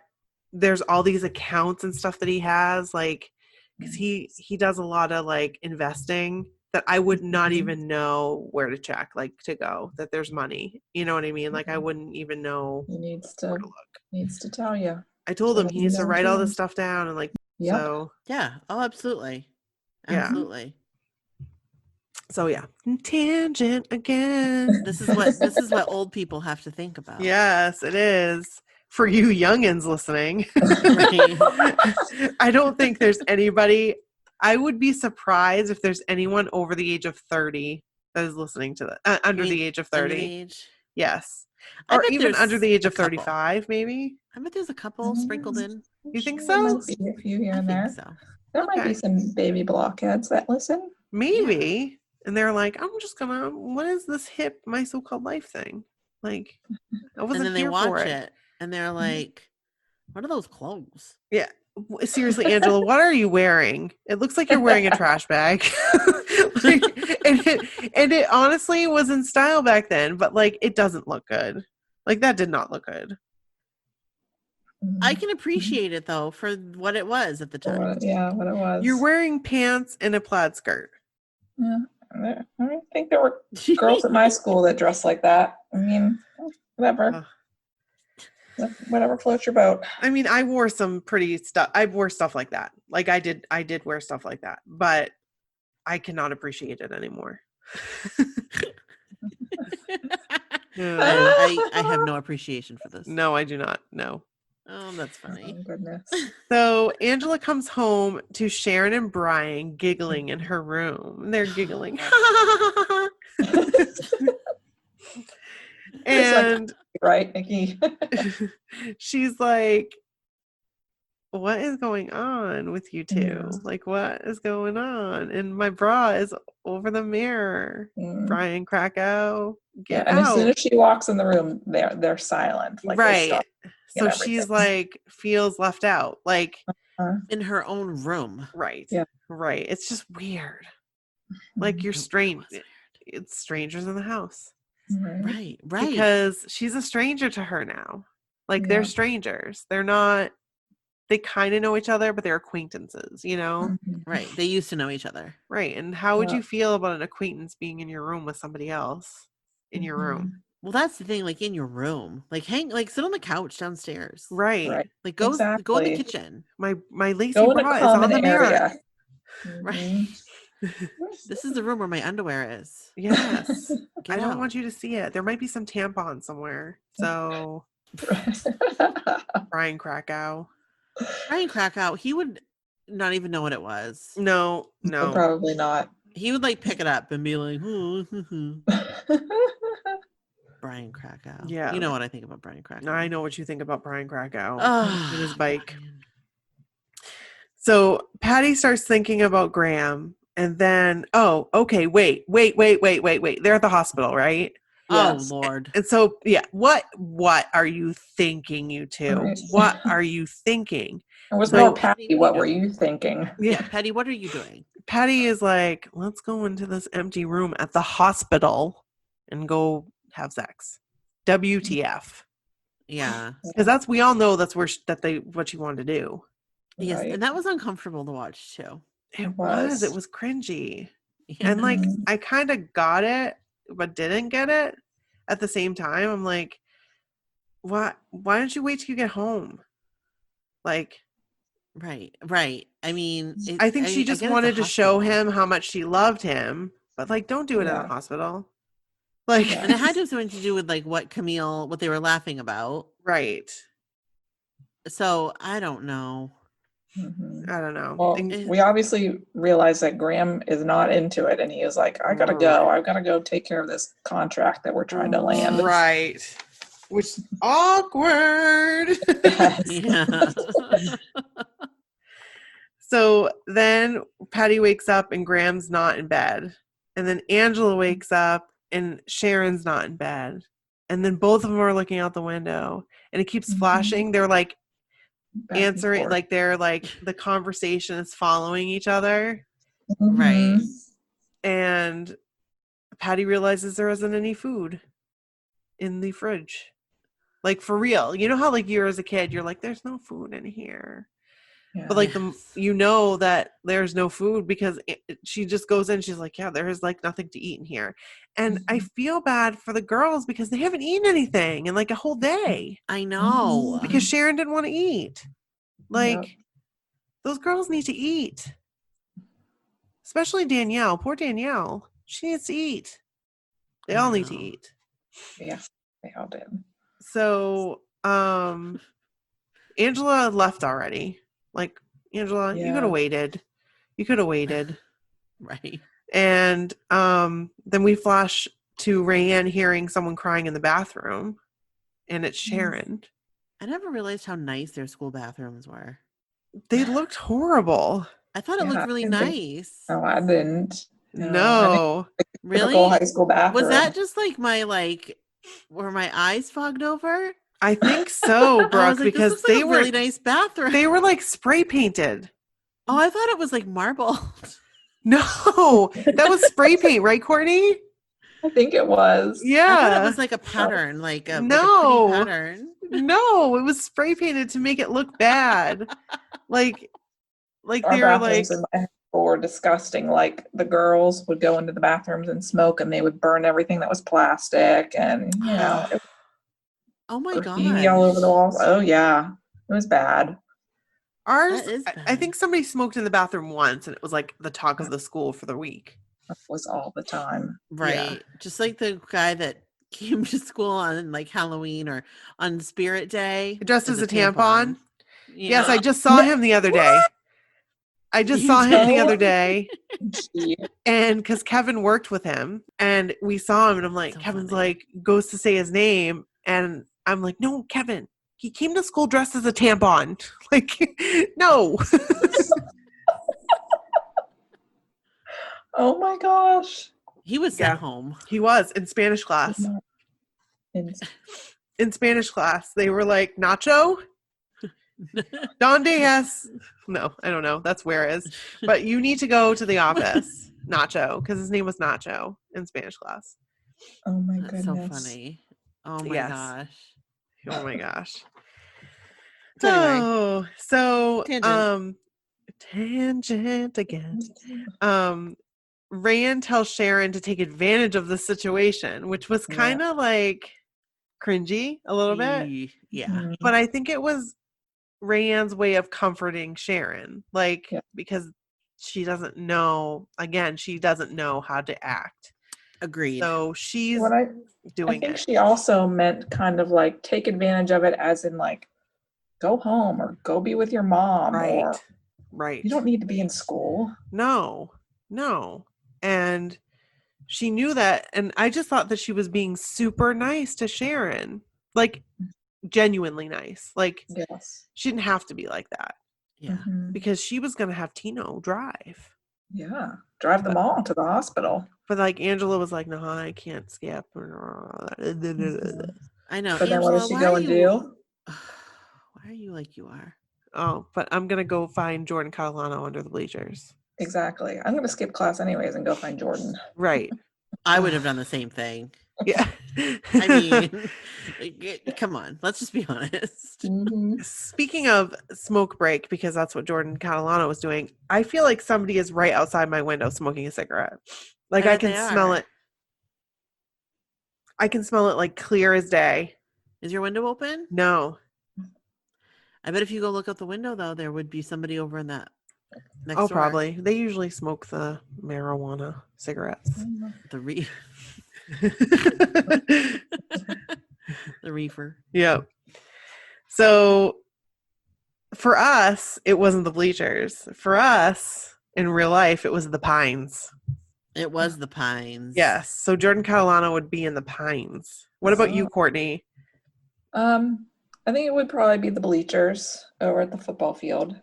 there's all these accounts and stuff that he has, like, because he does a lot of like investing that I would not even know where to check, like to go, that there's money. You know what I mean? Like, I wouldn't even know He where to look. needs to tell you. I told him he needs to write all this stuff down, and like, so. Yeah. Oh, absolutely. Yeah. Absolutely. So yeah, tangent again. This is what old people have to think about. Yes, it is. For you youngins listening, I don't think there's anybody. I would be surprised if there's anyone over the age of 30 that is listening to that. Under the age of 30. Yes. Or even under the age of 35, maybe. I bet there's a couple sprinkled in. You think so? There might be a few here and there. So. There might be some baby blockheads that listen. Maybe. Yeah. And they're like, what is this hip, my so-called life thing? Like, I wasn't and then here they watch for it. And they're like, what are those clothes? Yeah. Seriously, Angela, what are you wearing? It looks like you're wearing a trash bag. and it honestly was in style back then, but like, it doesn't look good. Like, that did not look good. I can appreciate it though for what it was at the time. What it was. You're wearing pants and a plaid skirt. Yeah. I think there were girls at my school that dressed like that. I mean, whatever. Whatever floats your boat. I mean, I wore some pretty stuff. I wore stuff like that. Like, I did wear stuff like that, but I cannot appreciate it anymore. I have no appreciation for this. No, I do not. No. Oh, that's funny. Oh, goodness. So Angela comes home to Sharon and Brian giggling in her room. They're giggling. And right, Nikki. She's like, what is going on with you two? Yeah. Like, what is going on? And my bra is over the mirror. Brian Krakow, get out. And as soon as she walks in the room, they're silent. Like, right. So she's like, feels left out, like in her own room. Right. Yeah. Right. It's just weird. Like, you're strange. It's strangers in the house. Right. Because she's a stranger to her now. Like, they're strangers. They're not they kind of know each other, but they're acquaintances, you know? Right. They used to know each other. Right. And how would Yeah. you feel about an acquaintance being in your room with somebody else in your room? Well, that's the thing, like in your room. Like sit on the couch downstairs. Right. Right. Like go in the Exactly. kitchen. My lacy Go in a bra is on common the mirror. area. Right. Mhm. This is the room where my underwear is. Yes. Get I don't out. want you to see it. There might be some tampons somewhere. So Brian Krakow. Brian Krakow, he would not even know what it was. No. Probably not. He would like pick it up and be like, Brian Krakow. Yeah. You know what I think about Brian Krakow. I know what you think about Brian Krakow Oh, and his bike. Brian. So Patty starts thinking about Graham, and then, oh, okay, wait. They're at the hospital, right? Yes. Oh Lord. And so, yeah, what are you thinking, you two? Right. What are you thinking? It was So- more Patty. What were you thinking? Yeah, Patty, what are you doing? Patty is like, let's go into this empty room at the hospital and go have sex. WTF? Yeah. Because we all know that's what she wanted to do. Yes, Right. and that was uncomfortable to watch too. It was. was cringy. Yeah. And like, Mhm. I kind of got it, but didn't get it at the same time. I'm like, why don't you wait till you get home? Like, Right. I mean, I think she just get it's a wanted to show hospital. him how much she loved him, but like, don't do it in Yeah. a hospital. Like, Yeah. And it had to have something to do with like what they were laughing about. right. So I don't know. Mhm. I don't know. Well, And- we obviously realize that Graham is not into it, and he is like, "I gotta go. I've gotta go take care of this contract that we're trying to land." Right. Which awkward. Yes. Yeah. So then Patty wakes up and Graham's not in bed. And then Angela wakes up and Sharon's not in bed. And then both of them are looking out the window and it keeps Mhm. flashing. They're like Back and answering, forth. like they're like the conversation is following each other. Mhm. Right. And Patty realizes there isn't any food in the fridge. Like for real. You know how like you're as a kid, you're like, there's no food in here. Yeah. But like Yes. you know that there's no food because she just goes in. She's like, yeah, there is like nothing to eat in here. And I feel bad for the girls because they haven't eaten anything in like a whole day I know. because Sharon didn't want to eat. Like Yep. those girls need to eat, especially Danielle. Poor Danielle. She needs to eat. They I all need to know. eat. Yeah, they all did. So, Angela left already. Like, Angela, you could Yeah. have waited. You could have waited. Right. And then we flash to Rayanne hearing someone crying in the bathroom, and it's Sharon. I never realized how nice their school bathrooms were. They looked horrible. I thought it Yeah, looked really I think- nice. No, I didn't. No. Really? Typical high school bathroom. Was that just like were my eyes fogged over? I think so, I Brooke, was like, because this looks like they a were really nice bathroom. they were like spray painted. Oh, I thought it was like marble. No, that was spray paint, right, Courtney? I think it was. I thought it Yeah. was like a pattern, like a No. pretty pattern. No, it was spray painted to make it look bad. like Our they were like, bathrooms in my high school were disgusting. Like the girls would go into the bathrooms and smoke, and they would burn everything that was plastic, and you know, it Oh my was god! graffiti all over the walls. Oh yeah, it was bad. ours. That is I bad. think somebody smoked in the bathroom once, and it was like the talk of the school for the week. It was all the time. Right, just like the guy that came to school on like Halloween or on Spirit Day, Dressed as a tampon. Yes, I Yeah. just saw him the other day. I just You saw him the know? other day, She- and because Kevin worked with him, and we saw him, and I'm like, So Kevin's funny. like goes to say his name, and I'm like, no, Kevin, he came to school dressed as a tampon. Like, no. Oh my gosh. He was Yeah. sent home. He was in Spanish class. And In Spanish class, they were like, Nacho? Donde es? No, I don't know. That's where is. But you need to go to the office, Nacho, because his name was Nacho in Spanish class. oh my That's so goodness. funny. Oh my Yes. gosh. Oh my gosh. So anyway. Oh, So, Tangent. tangent again. Rand tells Sharon to take advantage of the situation, which was kind of like cringy a little bit. Yeah. But I think it was Rand's way of comforting Sharon, like, because she doesn't know, again, she doesn't know how to act. Agreed. So she's doing I think it. she also meant kind of like take advantage of it as in like go home or go be with your mom or Right. you don't need to be in school. No. And she knew that, and I just thought that she was being super nice to Sharon. Like genuinely nice. Like she didn't have to be like that. Yeah. Because she was going to have Tino drive. Yeah. Drive them all to the hospital. But like Angela was like, no, I can't skip. I know. But then Angela, what does she go and do? Why are you like you are? Oh, but I'm going to go find Jordan Catalano under the bleachers. Exactly. I'm going to skip class anyways and go find Jordan. Right. I would have done the same thing. Yeah. I mean, come on. Let's just be honest. Speaking of smoke break, because that's what Jordan Catalano was doing, I feel like somebody is right outside my window smoking a cigarette. Like I can smell it. I can smell it like clear as day. Is your window open? No. I bet if you go look out the window, though, there would be somebody over in that next door. Probably. They usually smoke the marijuana cigarettes. The reefer. Yep. So for us, it wasn't the bleachers. For us, in real life, it was the Pines. It was the Pines. Yes. So Jordan Catalano would be in the Pines. What about you, Courtney? I think it would probably be the bleachers over at the football field.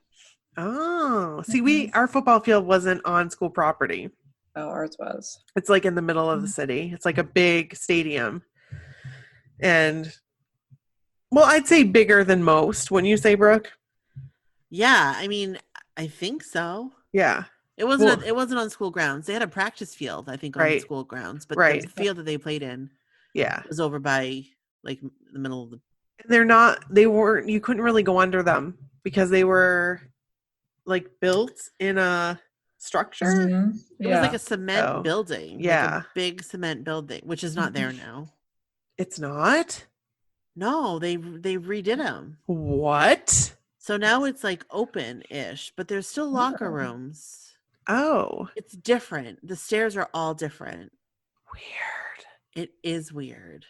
Oh, see, our football field wasn't on school property. Oh, ours was. It's like in the middle of the city. It's like a big stadium. And, well, I'd say bigger than most. Wouldn't you say, Brooke? Yeah, I mean, I think so. Yeah. It wasn't. It wasn't on school grounds. They had a practice field, I think, on school grounds, but the field that they played in, was over by like the middle of the. They weren't. You couldn't really go under them because they were like built in a structure. It was like a cement building. Yeah, like a big cement building, which is not there now. It's not. No, they redid them. What? So now it's like open-ish, but there's still locker rooms. Oh. It's different. The stairs are all different. Weird. It is weird.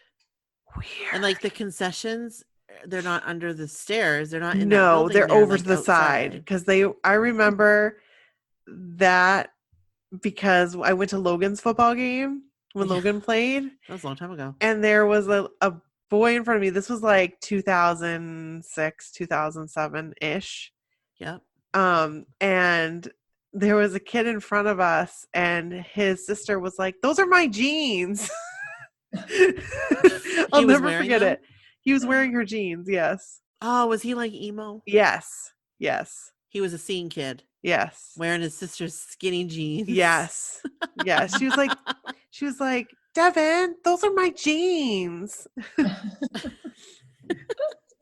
And like the concessions, they're not under the stairs. They're not in that building. They're over like to the side. Because I remember that because I went to Logan's football game when Logan played. That was a long time ago. And there was a boy in front of me. This was like 2006, 2007-ish. Yep. And there was a kid in front of us and his sister was like, "Those are my jeans." I'll never forget it. He was wearing her jeans. Yes. Oh, was he like emo? Yes. He was a scene kid. Yes. Wearing his sister's skinny jeans. Yes. Yes. She was like, "Devin, those are my jeans."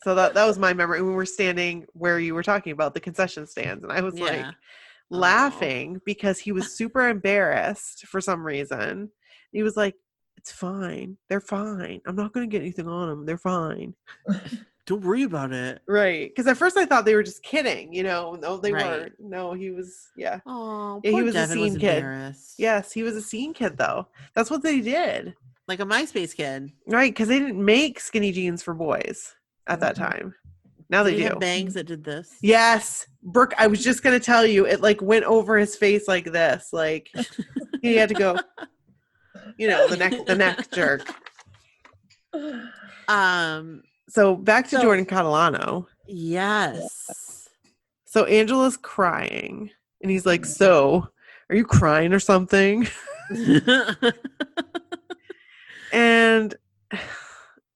So that was my memory. We were standing where you were talking about the concession stands, and I was like laughing because he was super embarrassed for some reason. He was like, "It's fine. They're fine. I'm not going to get anything on them. They're fine. Don't worry about it." Right. Because at first I thought they were just kidding, No, they weren't. No, he was, Oh, he was Devin a scene kid. Embarrassed. Yes, he was a scene kid, though. That's what they did. Like a MySpace kid. Right, because they didn't make skinny jeans for boys at that time. Now they do. Have bangs that did this. Yes. Brooke, I was just going to tell you, it like went over his face like this. Like he had to go, the neck jerk. So back to Jordan Catalano. Yes. So Angela's crying and he's like, "So are you crying or something?" And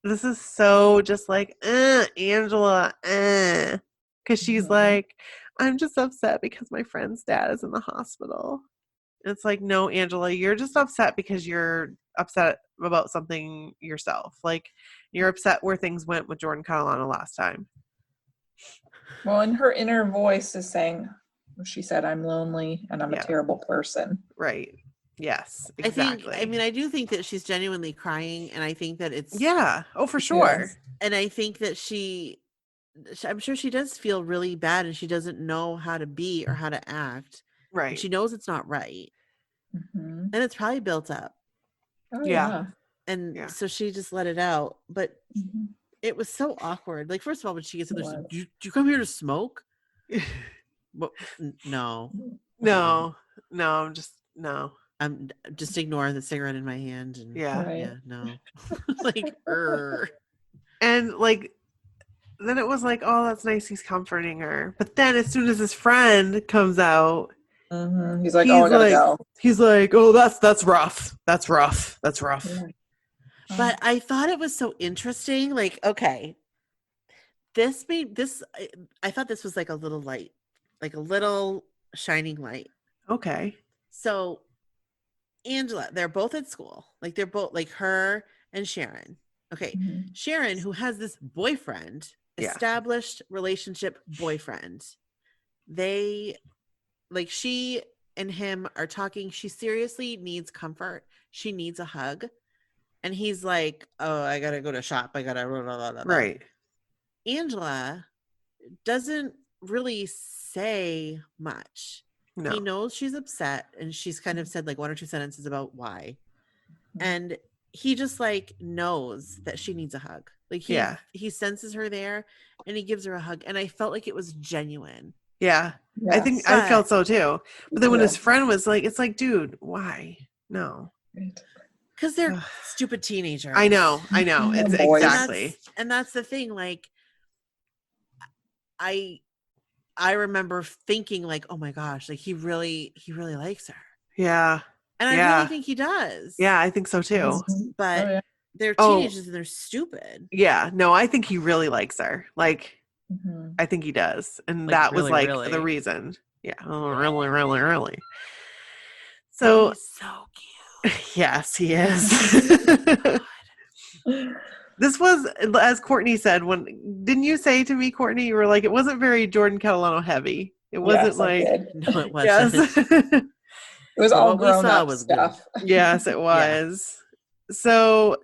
this is so just like, Angela, because she's like, "I'm just upset because my friend's dad is in the hospital." And it's like, no, Angela, you're just upset because you're upset about something yourself. Like, you're upset where things went with Jordan Catalano last time. Well, and her inner voice is saying, she said, I'm lonely and I'm a terrible person. Right. Yes, exactly. I do think that she's genuinely crying, and I think that it's for sure. Yes. And I think that I'm sure she does feel really bad, and she doesn't know how to be or how to act. Right. And she knows it's not right. Mm-hmm. And it's probably built up. Oh, yeah. And so she just let it out. But it was so awkward. Like, first of all, when she gets in there, she's like, do you come here to smoke? Well, no. I'm just ignoring the cigarette in my hand. And no. Like, And like, then it was like, oh, that's nice. He's comforting her. But then as soon as his friend comes out, he's like, oh, I gotta go. He's like, oh, that's rough. That's rough. That's rough. Yeah. But I thought it was so interesting. Like, okay, I thought this was like a little light, like a little shining light. Okay. So Angela, they're both at school. Like, they're both, like, her and Sharon. Okay. Sharon, who has this boyfriend, established relationship boyfriend. They, like, she and him are talking. She seriously needs comfort. She needs a hug. And he's like, oh, I got to go to shop. I got to blah, blah, blah, blah. Right. Angela doesn't really say much. No. He knows she's upset, and she's kind of said like one or two sentences about why. And he just like knows that she needs a hug. Like he senses her there, and he gives her a hug. And I felt like it was genuine. Yeah. I think I felt so too. But then when his friend was like, it's like, dude, why? No. Because they're stupid teenagers. I know. It's exactly. And that's the thing. Like, I remember thinking like, oh my gosh, like he really likes her. Yeah. And I really think he does. Yeah, I think so too. But they're teenagers and they're stupid. Yeah. No, I think he really likes her. Like, I think he does. And that was like the reason. Yeah. Oh, really, really, really. So, he's so cute. Yes, he is. This was, as Courtney said, didn't you say to me, Courtney, you were like, it wasn't very Jordan Catalano heavy. It wasn't no, it wasn't. Yes. It was all grown up stuff. Yes, it was. Yeah. So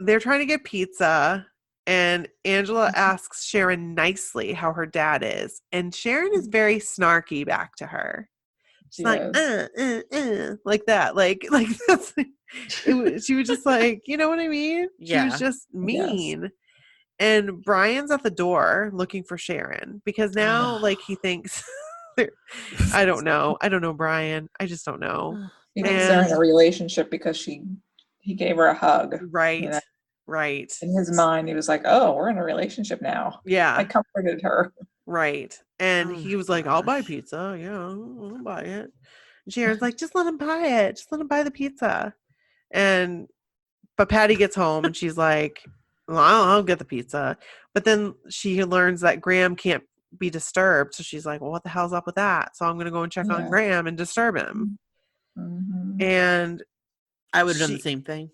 they're trying to get pizza, and Angela asks Sharon nicely how her dad is, and Sharon is very snarky back to her. She's like that, like that's. She was just like, you know what I mean? She was just mean. Yes. And Brian's at the door looking for Sharon because now, like, he thinks, I don't know, Brian. I just don't know. He thinks they're in a relationship because he gave her a hug. Right. You know? Right. In his mind, he was like, oh, we're in a relationship now. Yeah. I comforted her. Right. And he was like, I'll buy pizza. Yeah, I'll buy it. And Sharon's like, just let him buy it. Just let him buy the pizza. But Patty gets home and she's like, well, I'll get the pizza. But then she learns that Graham can't be disturbed. So she's like, well, what the hell's up with that? So I'm going to go and check on Graham and disturb him. Mm-hmm. And I would have done the same thing.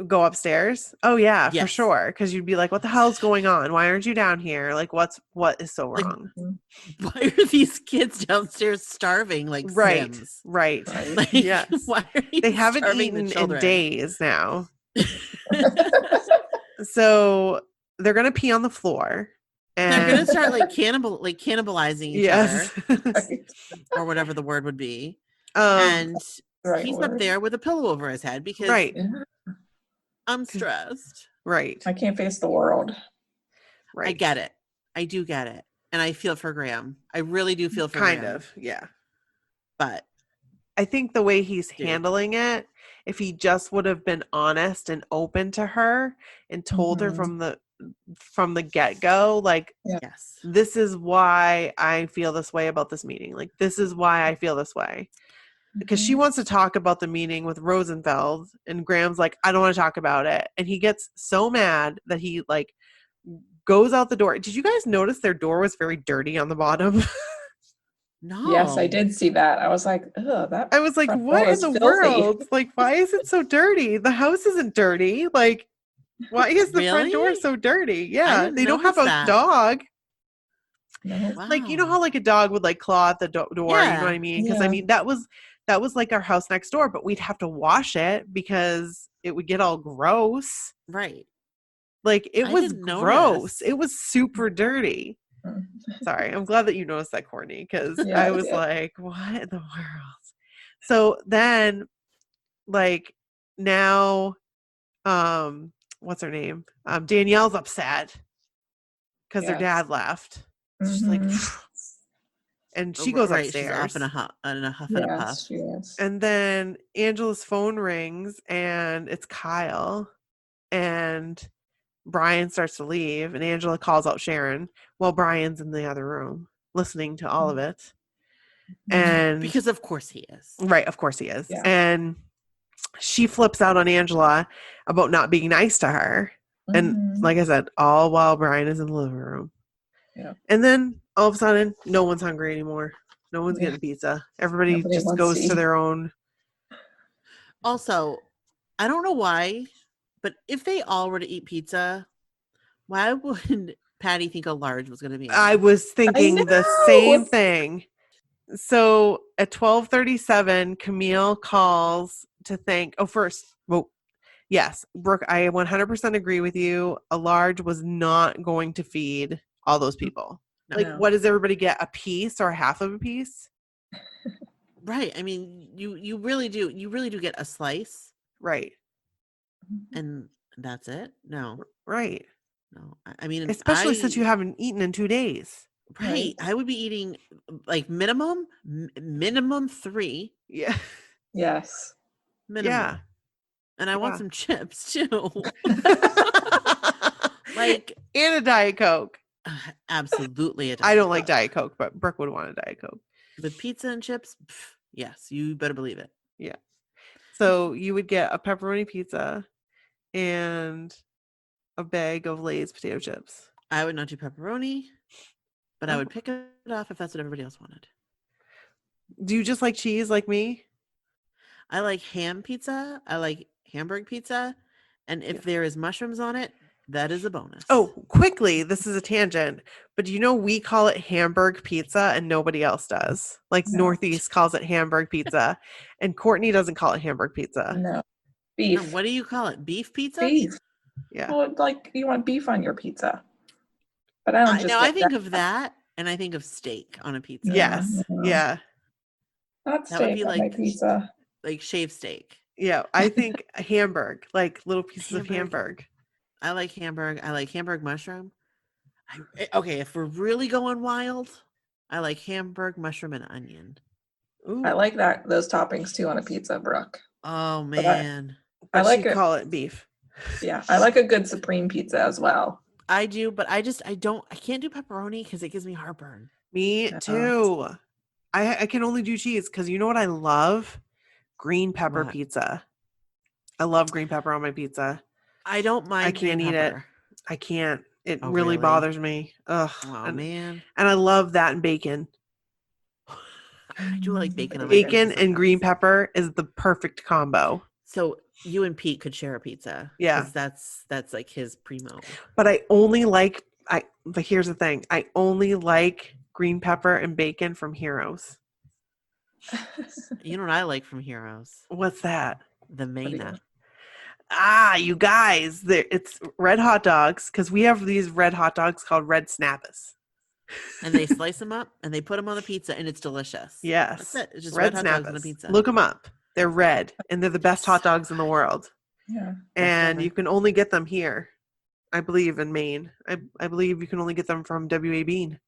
Go upstairs? Oh yeah, yes. For sure. Because you'd be like, what the hell's going on? Why aren't you down here? Like, what is so wrong? Like, why are these kids downstairs starving like Sims? Right. Like, yes. Why are you they haven't eaten in days now. So they're gonna pee on the floor. And they're gonna start cannibalizing each other. Or whatever the word would be. And he's up there with a pillow over his head because I'm stressed. Right. I can't face the world. Right. I get it. I do get it. And I feel for Graham. I really do feel for Graham. Kind of. Yeah. But I think the way he's handling it, if he just would have been honest and open to her and told her from the get-go, like, yes, this is why I feel this way about this meeting. Like, this is why I feel this way. Because she wants to talk about the meeting with Rosenfeld, and Graham's like, I don't want to talk about it. And he gets so mad that he like goes out the door. Did you guys notice their door was very dirty on the bottom? No. Yes, I did see that. I was like, ugh, that. I was like, what in the world? Like, why is it so dirty? The house isn't dirty. Like, why is the front door so dirty? Yeah, they don't have a dog. No. Wow. Like, you know how like a dog would like claw at the door, you know Yeah. what I mean? Because Yeah. I mean that was like our house next door, but we'd have to wash it because it would get all gross. Right. Like it I was didn't gross. notice. It was super dirty. Mm. Sorry, I'm glad that you noticed that, Courtney, because Yeah, I I was did. like, what in the world? So then, like, now, what's her name? Danielle's upset because their Yes. dad left. She's like, Mhm. and she goes Right. She's upstairs. off in a huff and a puff. Yes, she is. And then Angela's phone rings and it's Kyle. And Brian starts to leave and Angela calls out Sharon while Brian's in the other room listening to all of it. And Because of course he is. right, of course he is. Yeah. And she flips out on Angela about not being nice to her. And Mhm. like I said, all while Brian is in the living room. Yeah. And then all of a sudden, no one's hungry anymore. No one's Yeah. getting pizza. Everybody Nobody just wants goes to to eat. their own. Also, I don't know why, but if they all were to eat pizza, why would Patty think a large was going to be? I enough? was thinking the same know! thing. So at 12:37, Camille calls to thank. Oh, first, well, yes, Brooke, I 100% agree with you. A large was not going to feed all those people. No. Like, No. what does everybody get? A piece or half of a piece? Right. I mean, you really do. You really do get a slice, Right, and that's it. No, right. no. I mean, Especially since you haven't eaten in 2 days. right. Right. I would be eating like minimum 3 Yeah, Yes. minimum, yeah. and I want Yeah. some chips too. Like And a Diet Coke. absolutely. I don't like Diet Coke, but Brooke would want a Diet Coke. With pizza and chips. Yes, you better believe it. Yeah. So you would get a pepperoni pizza and a bag of Lay's potato chips. I would not do pepperoni, but I Oh. would pick it off if that's what everybody else wanted. Do you just like cheese like me? I like ham pizza. I like hamburg pizza. And if Yeah. there is mushrooms on it, that is a bonus. Oh, quickly, this is a tangent, but do you know we call it Hamburg pizza and nobody else does? Like No. Northeast calls it Hamburg pizza and Courtney doesn't call it Hamburg pizza. No. No, Beef. what do you call it? Beef pizza? Beef. Yeah. Well, like you want beef on your pizza. But I don't just Now I get think that. of that and I think of steak on a pizza. Yes. No. Yeah. Not That would steak be on my like- pizza. Like shaved steak. Yeah. I think Hamburg, like little pieces of Hamburg. Hamburg. I like hamburg. I like hamburg mushroom. Okay, if we're really going wild, I like hamburg, mushroom, and onion. Ooh. I like those toppings too on a pizza, Brooke. Oh But man. But I like she it. call it beef. Yeah, I like a good supreme pizza as well. I do, but I can't do pepperoni because it gives me heartburn. Me Yeah. too. I can only do cheese because you know what I love? Green pepper What? pizza. I love green pepper on my pizza. I don't mind. can't green eat it. pepper. I can't. It Oh, really really? bothers me. Ugh. Oh and, man, and I love that and bacon. I do like bacon. On my Bacon pizza and green sometimes. pepper is the perfect combo. So you and Pete could share a pizza. Yeah. 'cause that's like his primo. But I only like but here's the thing. I only like green pepper and bacon from Heroes. You know what I like from Heroes? What's that? The do you Maina. Ah, you guys, it's red hot dogs because we have these red hot dogs called red snappers. And they slice them up and they put them on the pizza and it's delicious. Yes, That's it. It's just red red hot dogs on a snappers. pizza. Look them up. They're red and they're the best hot dogs in the world. Yeah. And ever. you can only get them here, I believe, in Maine. I believe you can only get them from W.A. Bean.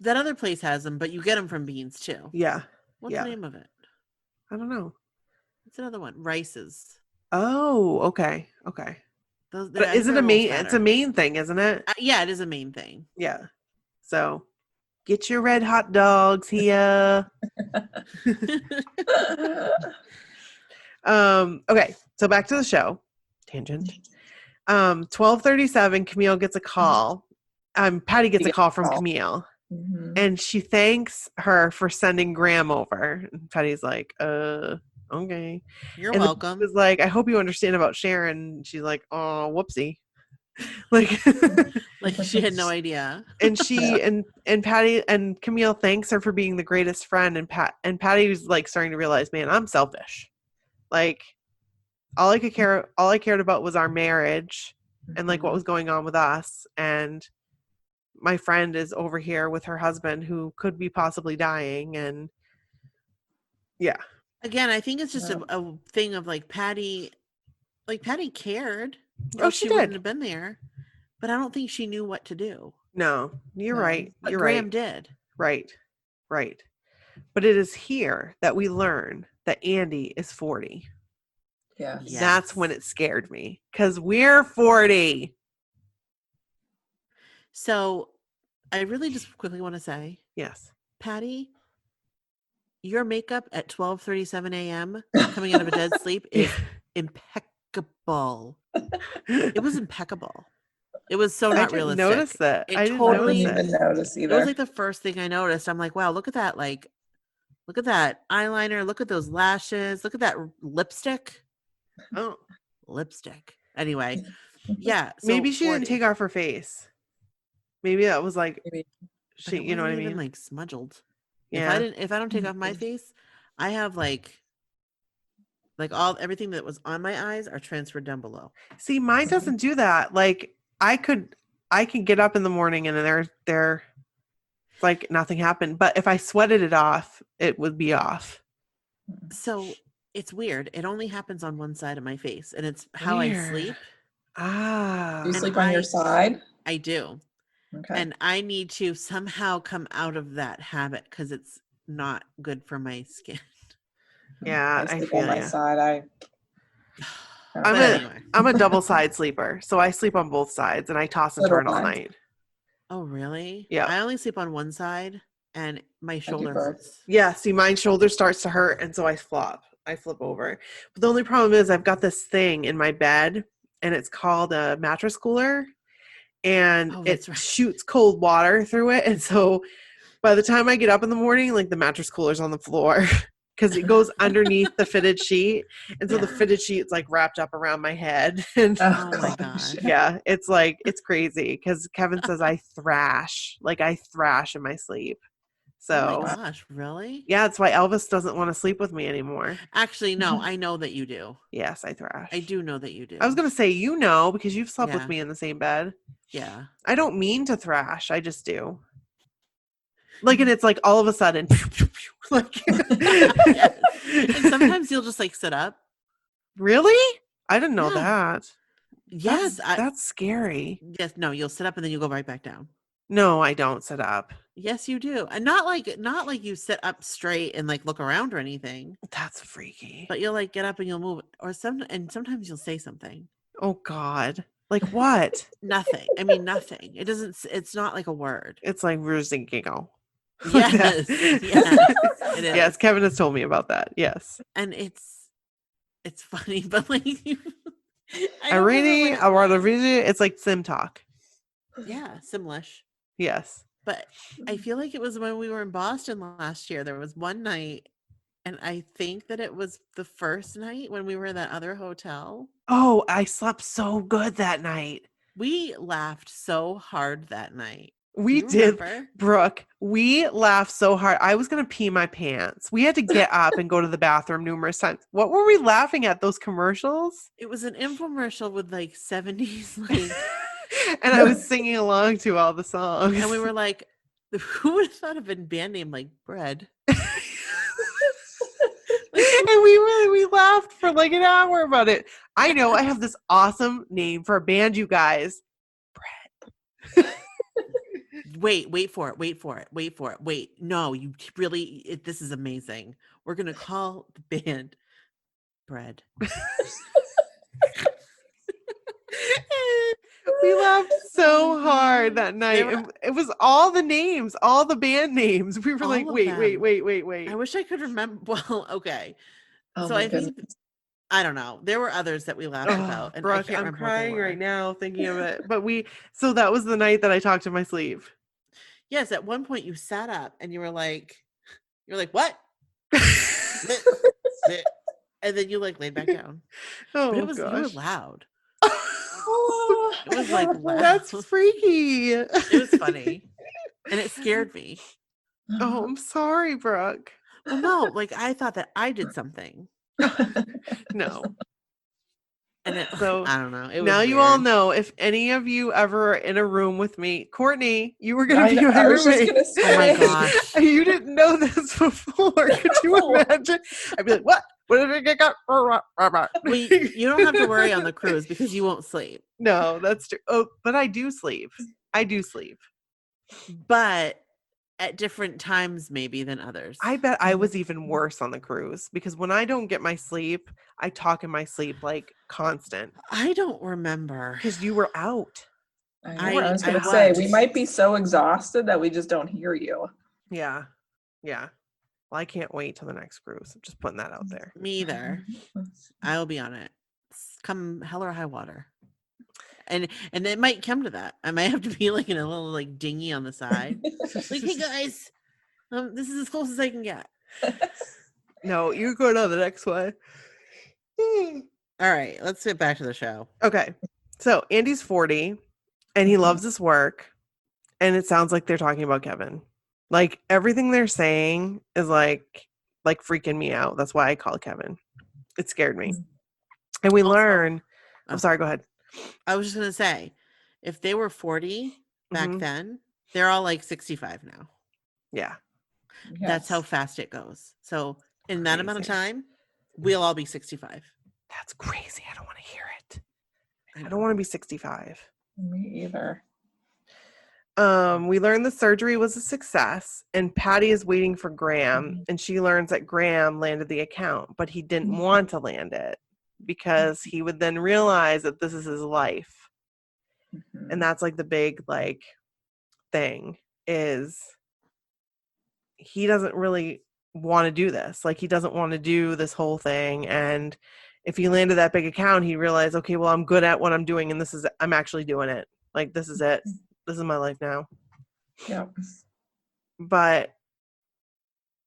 That other place has them, but you get them from Beans too. Yeah, What's yeah. the name of it? I don't know. It's another one. Rice's. Oh, okay. Those, But is it a main? It's a main thing, isn't it? Yeah, it is a main thing. Yeah. So get your red hot dogs here. Okay, so back to the show. Tangent. 12:37, Camille gets a call. Patty gets a call from Camille. Mhm. And she thanks her for sending Graham over. And Patty's like, okay. You're And welcome. was like, I hope you understand about Sharon. She's like, oh, whoopsie. Like, Like she had no idea. and she and Patty and Camille thanks her for being the greatest friend, and Patty was like starting to realize, man, I'm selfish. Like all I cared about was our marriage and like what was going on with us, and my friend is over here with her husband who could be possibly dying. And yeah, Again, I think it's just a thing of like Patty cared, or Oh, else she she wouldn't did. have been there. But I don't think she knew what to do. No, you're No. right. But You're Graham right. did. Right. But it is here that we learn that Andy is 40. Yes. Yeah. That's when it scared me, because we're 40. So I really just quickly want to say, Yes. Patty, your makeup at 12:37 a.m. coming out of a dead sleep is impeccable. It was impeccable. It was so I not didn't realistic. notice that. It I didn't I totally. didn't even notice It either. was like the first thing I noticed. I'm like, wow, look at that! Like, look at that eyeliner. Look at those lashes. Look at that lipstick. Oh, Lipstick. Anyway, yeah. So maybe she 40. didn't take off her face. Maybe that was like Maybe. But she. it You know what I wasn't even mean? like smudged. Yeah. If I don't take off my face, I have like everything that was on my eyes are transferred down below. See, mine doesn't do that. Like I can get up in the morning and they're like nothing happened. But if I sweated it off, it would be off. So it's weird. It only happens on one side of my face, and it's how I Weird. sleep. Ah. Do you And sleep on your side? I do. Okay. And I need to somehow come out of that habit because it's not good for my skin. Yeah, I I sleep feel on my ya. side. I'm But anyway. I'm a double side sleeper, so I sleep on both sides and I toss and So do turn all I. night. Oh, really? Yeah. I only sleep on one side, and my shoulder both. hurts. Yeah, see, my shoulder starts to hurt, and so I flip over. But the only problem is I've got this thing in my bed, and it's called a mattress cooler, and Oh, it that's right. shoots cold water through it. And so by the time I get up in the morning, like the mattress cooler's on the floor because it goes underneath the fitted sheet. And so the fitted sheet's like wrapped up around my head. And Oh my gosh. yeah, it's like, it's crazy because Kevin says I thrash in my sleep. So Oh my gosh, really? yeah, that's why Elvis doesn't want to sleep with me anymore. Actually, no, I know that you do. Yes, I thrash. I do know that you do. I was going to say, because you've slept Yeah. with me in the same bed. Yeah. I don't mean to thrash. I just do. Like, and it's like all of a sudden, like, Yes. And sometimes you'll just like sit up. really? I didn't know Yeah. that. Yes. That's scary. Yes. No, you'll sit up and then you'll go right back down. No, I don't sit up. Yes, you do. And not like you sit up straight and like look around or anything, That's freaky. but you'll like get up and you'll move sometimes you'll say something. Oh God. Like what? Nothing. I mean, nothing. It's not like a word. It's like ruse and giggle. Yes. Yes. It is. Yes, Kevin has told me about that. Yes. And it's funny, but like it's like sim talk. Yeah, Simlish. Yes. But I feel like it was when we were in Boston last year. There was one night, and I think that it was the first night when we were in that other hotel. Oh, I slept so good that night. We laughed so hard that night. We Do you did, remember? Brooke. We laughed so hard. I was going to pee my pants. We had to get up and go to the bathroom numerous times. What were we laughing at? Those commercials? It was an infomercial with like 70s, like, And I was singing along to all the songs. and we were like, who would have thought of a band name like Bread? And we laughed for like an hour about it. I know I have this awesome name for a band, you guys. Bread. Wait for it. Wait, no, you really, this is amazing. We're going to call the band Bread. We laughed so hard that night. It was all the names, all the band names. We were All like, of wait. I wish I could remember. Well, okay. Oh So my I think, goodness. I don't know. There were others that we laughed about. And I Brooke, can't I'm remember what they crying were. right now thinking of it. But so that was the night that I talked to my sleeve. Yes, at one point you sat up and you were like, what? And then you like laid back down. Oh, But you were gosh. loud. It was like, wow. That's freaky. It was funny. And it scared me. Oh, I'm sorry, Brooke. Well, no, like I thought that I did something. No. And So I don't know. It was now you weird. all know, if any of you ever are in a room with me, Courtney, you were going I to be know, my I was just roommate. gonna say. Oh my gosh. You didn't know this before. Could you imagine? I'd be like, what? What did I get? Well, you don't have to worry on the cruise because you won't sleep. No, that's true. Oh, but I do sleep. I do sleep. But at different times maybe than others. I bet I was even worse on the cruise because when I don't get my sleep, I talk in my sleep like constant. I don't remember. Because you were out. I was gonna I say was. we might be so exhausted that we just don't hear you. Yeah. Yeah. Well, I can't wait till the next cruise. I'm just putting that out there. Me either. I will be on it. Come hell or high water. And it might come to that. I might have to be like in a little like dinghy on the side. Like, hey guys, this is as close as I can get. No, you're going on the next one. All right, let's get back to the show. Okay. So Andy's 40 and he loves his work. And it sounds like they're talking about Kevin. Like everything they're saying is like freaking me out. That's why I call it Kevin. It scared me. And we learn. I'm sorry, go ahead. I was just gonna say, if they were 40 back then, they're all like 65 now. Yeah. Yes. That's how fast it goes. So in that amount of time, we'll all be 65. That's crazy. I don't want to hear it. I don't want to be 65. Me either. We learned the surgery was a success, and Patty is waiting for Graham, and she learns that Graham landed the account, but he didn't want to land it because he would then realize that this is his life. And that's like the big like thing is he doesn't really want to do this. Like he doesn't want to do this whole thing. And if he landed that big account, he realized, okay, well, I'm good at what I'm doing, and I'm actually doing it. Like this is it. This is my life now. Yeah. But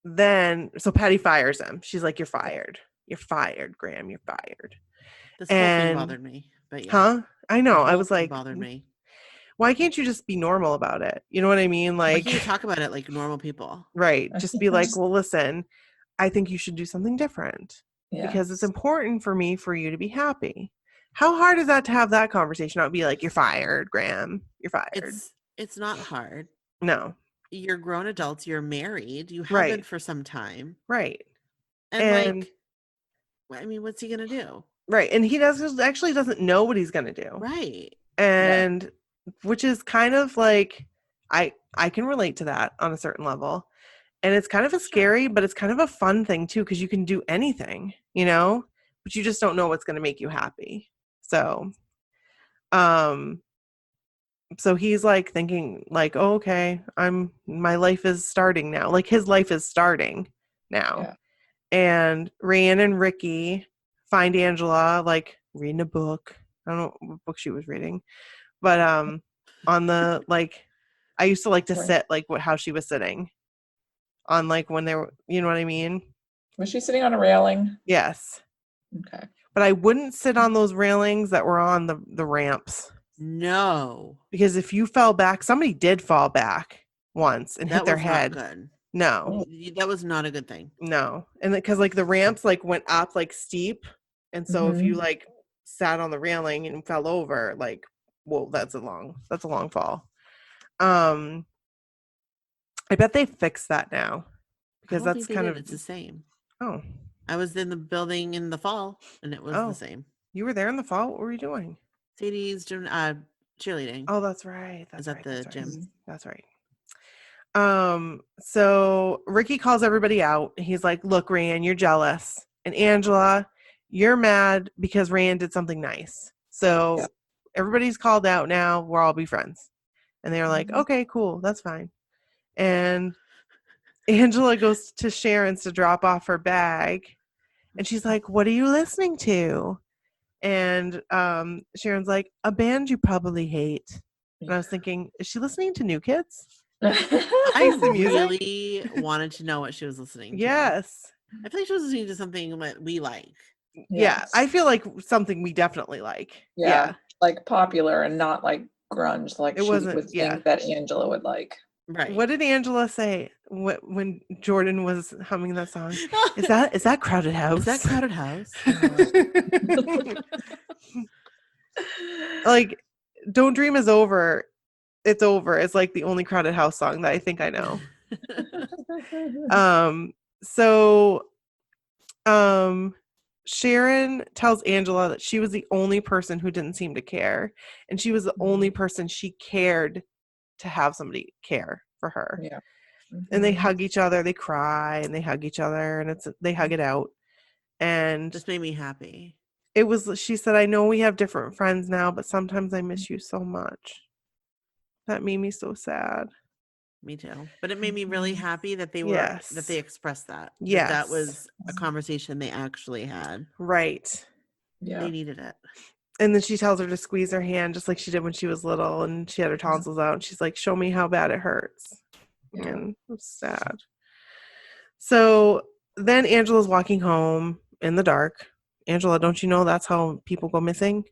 then, so Patty fires him. She's like, you're fired. You're fired, Graham. You're fired. This whole thing bothered me. But yeah. Huh? I know. I was like, bothered me. Why can't you just be normal about it? You know what I mean? Like, you talk about it like normal people. Right. Just be like, well, listen, I think you should do something different because it's important for me for you to be happy. How hard is that to have that conversation? I would be like, you're fired, Graham. You're fired. It's not hard. No. You're grown adults. You're married. You have been for some time. Right. And like, I mean, what's he going to do? Right. And he actually doesn't know what he's going to do. Right. And which is kind of like, I can relate to that on a certain level. And it's kind of a scary, but it's kind of a fun thing too, because you can do anything, you know, but you just don't know what's going to make you happy. So, so he's like thinking like, oh, okay, my life is starting now. Like his life is starting now. Yeah. And Rayanne and Ricky find Angela like reading a book. I don't know what book she was reading, but on the like, I used to like to sit like how she was sitting on like when they were, you know what I mean? Was she sitting on a railing? Yes. Okay. But I wouldn't sit on those railings that were on the ramps. No. Because if you fell back, somebody did fall back once and hit their head. Not good. No. That was not a good thing. No. And because like the ramps like went up like steep. And so if you like sat on the railing and fell over, like, whoa, that's a long fall. I bet they fixed that now. Because that's kind of it's the same. Oh. I was in the building in the fall and it was the same. You were there in the fall? What were you doing? Sadie's doing cheerleading. Oh, that's right. That's at the gym. That's right. So Ricky calls everybody out. He's like, look, Rayanne, you're jealous. And Angela, you're mad because Rayanne did something nice. So everybody's called out now. We'll all be friends. And they're like, okay, cool. That's fine. And Angela goes to Sharon's to drop off her bag. And she's like, what are you listening to? And Sharon's like, a band you probably hate. And I was thinking, is she listening to New Kids? I really wanted to know what she was listening to. Yes. I feel like she was listening to something that we like. Yeah. I feel like something we definitely like. Yeah. like popular and not like grunge like It she wasn't- would yeah. think that Angela would like. Right. What did Angela say when Jordan was humming that song? Is that Crowded House? Is that Crowded House? Like, Don't Dream is over. It's over. It's like the only Crowded House song that I think I know. So Sharon tells Angela that she was the only person who didn't seem to care, and she was the only person she cared to have somebody care for her. Yeah. And they hug each other, they cry, and they hug each other, and they hug it out. And Just made me happy. it was, she said, I know we have different friends now, but sometimes I miss you so much. That made me so sad. Me too. But it made me really happy that they were Yes. that they expressed that. Yes. That was a conversation they actually had. Right. Yeah. They needed it. And then she tells her to squeeze her hand just like she did when she was little, and she had her tonsils out, and she's like, show me how bad it hurts. Yeah. And it was sad. So then Angela's walking home in the dark. Angela, don't you know that's how people go missing?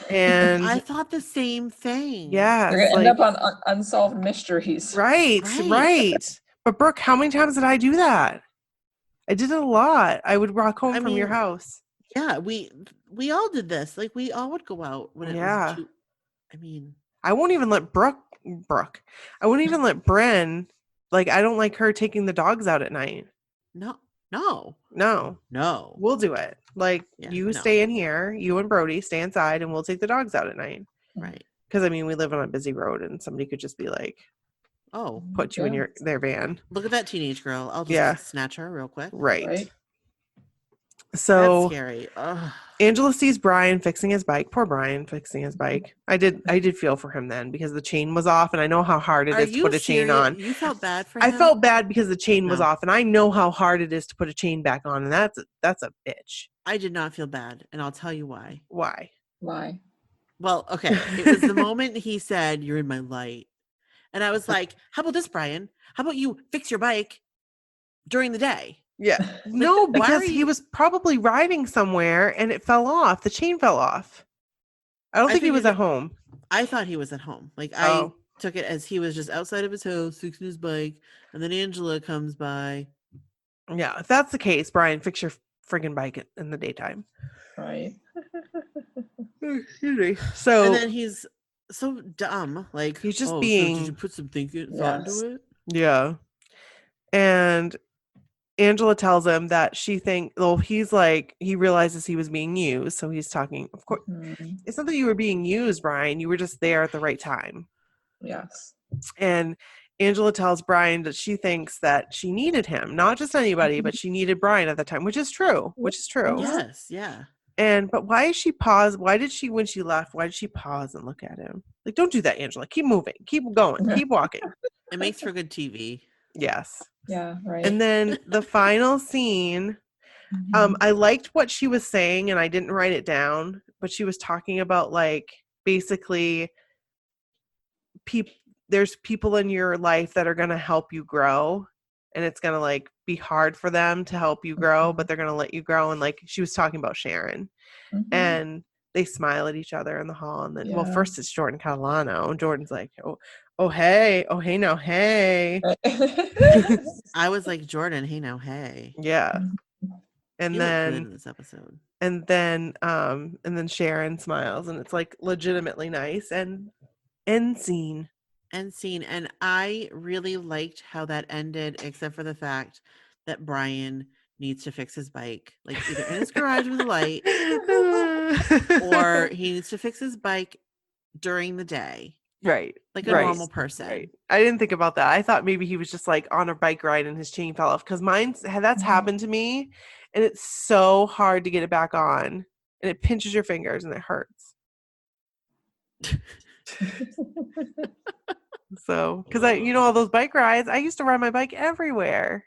And I thought the same thing. yeah, You're gonna end up on unsolved mysteries. right. But Brooke, how many times did I do that? I did it a lot. I would walk home from your house. Yeah, we all did this. Like, we all would go out when it was too. I mean, I won't even let Brooke. I won't even let Bren. Like, I don't like her taking the dogs out at night. No. We'll do it. Like, stay in here, you and Brody stay inside, and we'll take the dogs out at night. Right. Because, I mean, we live on a busy road, and somebody could just be like, oh, put you in their van. Look at that teenage girl. I'll just snatch her real quick. Right. So that's scary. Ugh. Angela sees Brian fixing his bike. Poor Brian fixing his bike. I did feel for him then, because the chain was off, and I know how hard it is to put a chain on. You felt bad for him? I felt bad because the chain was off, and I know how hard it is to put a chain back on, and that's a bitch. I did not feel bad, and I'll tell you why. Why? Well, okay. It was the moment he said, "You're in my light." And I was like, how about this, Brian? How about you fix your bike during the day? Yeah. No, because he was probably riding somewhere and it fell off. The chain fell off. I don't think he was at home. I thought he was at home. Like, I took it as he was just outside of his house fixing his bike, and then Angela comes by. Yeah, if that's the case, Brian, fix your friggin' bike in the daytime. Right. Excuse me. So, and then he's so dumb. Like, he's just being. So did you put some thought into it? Yeah. And Angela tells him that he's like, he realizes he was being used. So he's talking, of course, it's not that you were being used, Brian. You were just there at the right time. Yes. And Angela tells Brian that she thinks that she needed him, not just anybody, but she needed Brian at the time, which is true. Yes. Yeah. But why is she pause? Why did she, when she left, why did she pause and look at him? Like, don't do that, Angela. Keep moving. Keep going. Keep walking. It makes for good TV. Yes. Yeah, right. And then the final scene, I liked what she was saying, and I didn't write it down, but she was talking about, like, basically there's people in your life that are going to help you grow, and it's going to, like, be hard for them to help you grow, but they're going to let you grow. And, like, she was talking about Sharon, and they smile at each other in the hall. And then, well, first it's Jordan Catalano, and Jordan's like, oh, hey now, hey. I was like, Jordan, hey now, hey. Yeah. And then in this episode. And then Sharon smiles, and it's, like, legitimately nice. And end scene. And I really liked how that ended, except for the fact that Brian needs to fix his bike, like, either in his garage with a light, or he needs to fix his bike during the day. Right. Like a normal person. Right. I didn't think about that. I thought maybe he was just, like, on a bike ride and his chain fell off, because that's happened to me, and it's so hard to get it back on, and it pinches your fingers and it hurts. So, because all those bike rides, I used to ride my bike everywhere.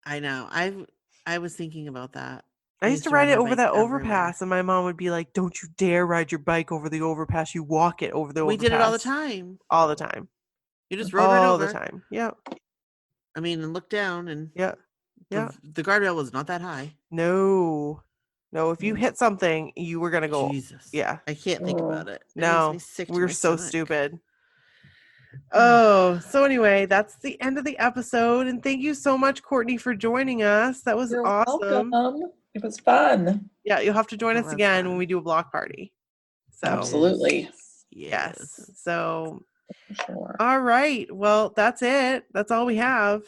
I know. I was thinking about that. I used to ride it over that overpass, and my mom would be like, "Don't you dare ride your bike over the overpass. You walk it over the overpass." We did it all the time. All the time. You just rode right over. All the time. Yep. I mean, and look down, and yeah. The guardrail was not that high. No. No, if you hit something, you were gonna go. Jesus. Yeah. I can't think about it. It No, makes me sick to we're my so stomach. stupid. Oh, so anyway, that's the end of the episode. And thank you so much, Courtney, for joining us. That was You're awesome. welcome. It was fun. Yeah, you'll have to join That us was again fun. when we do a block party. So Absolutely. yes. So Sure. all right. Well, that's it. That's all we have.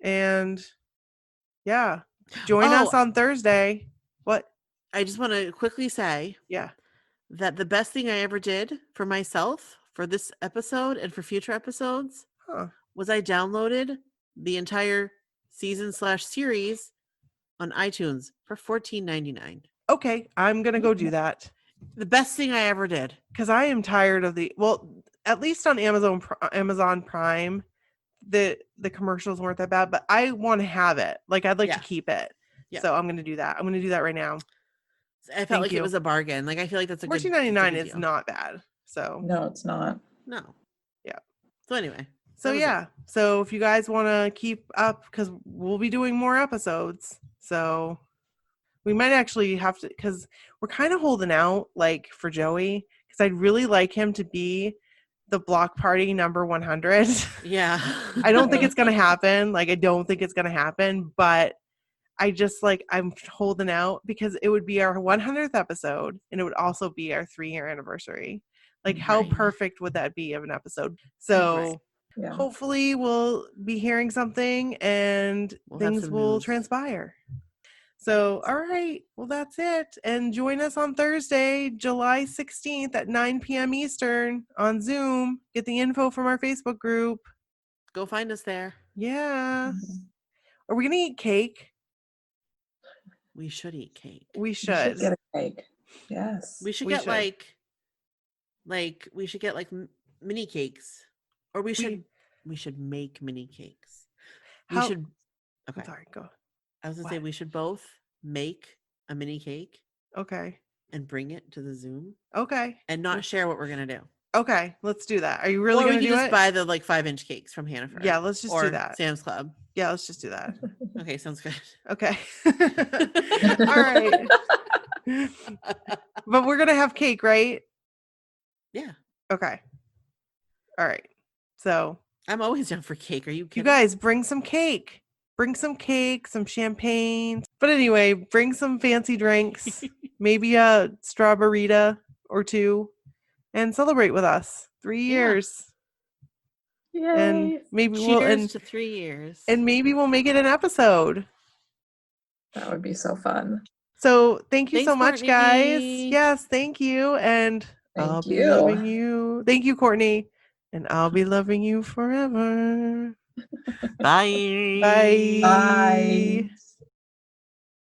And yeah, join us on Thursday. What? I just want to quickly say Yeah. that the best thing I ever did for myself for this episode and for future episodes was I downloaded the entire season/series on iTunes for $14.99. Okay, I'm gonna go do that. The best thing I ever did. Because I am tired of at least on Amazon Prime, the commercials weren't that bad, but I want to have it. Like I'd like to keep it. Yeah. So I'm gonna do that. I'm gonna do that right now. I felt like it was a bargain. Like I feel like that's a good $14.99 is not bad. So no, it's not. No. Yeah. So anyway. So yeah. So if you guys want to keep up, because we'll be doing more episodes. So we might actually have to, because we're kind of holding out like for Joey, because I'd really like him to be the block party number 100. Yeah. I don't think it's going to happen. Like, I don't think it's going to happen, but I just I'm holding out because it would be our 100th episode and it would also be our 3-year anniversary. Like, how perfect would that be of an episode? So hopefully we'll be hearing something and things will transpire. So, all right. Well, that's it. And join us on Thursday, July 16th at 9 p.m. Eastern on Zoom. Get the info from our Facebook group. Go find us there. Yeah. Mm-hmm. Are we going to eat cake? We should eat cake. We should get a cake. Yes. We should get like we should get like mini cakes, or we should make mini cakes. Okay. I'm sorry, go. I was gonna say we should both make a mini cake. Okay. And bring it to the Zoom. Okay. And not share what we're gonna do. Okay, let's do that. Are you really going to do it? Or we can just buy the 5-inch cakes from Hannaford. Yeah, let's just do that. Sam's Club. Yeah, let's just do that. Okay, sounds good. Okay. All right. But we're going to have cake, right? Yeah. Okay. All right. So I'm always down for cake. Are you kidding? You guys bring some cake. Bring some cake, some champagne. But anyway, bring some fancy drinks. Maybe a strawberry or 2. And celebrate with us. 3 years. Yay. And maybe Cheers to 3 years. And maybe we'll make it an episode. That would be so fun. So thank you so much, Courtney. guys. Yes, thank you. And I'll be loving you. Thank you, Courtney. And I'll be loving you forever. Bye. Bye. Bye.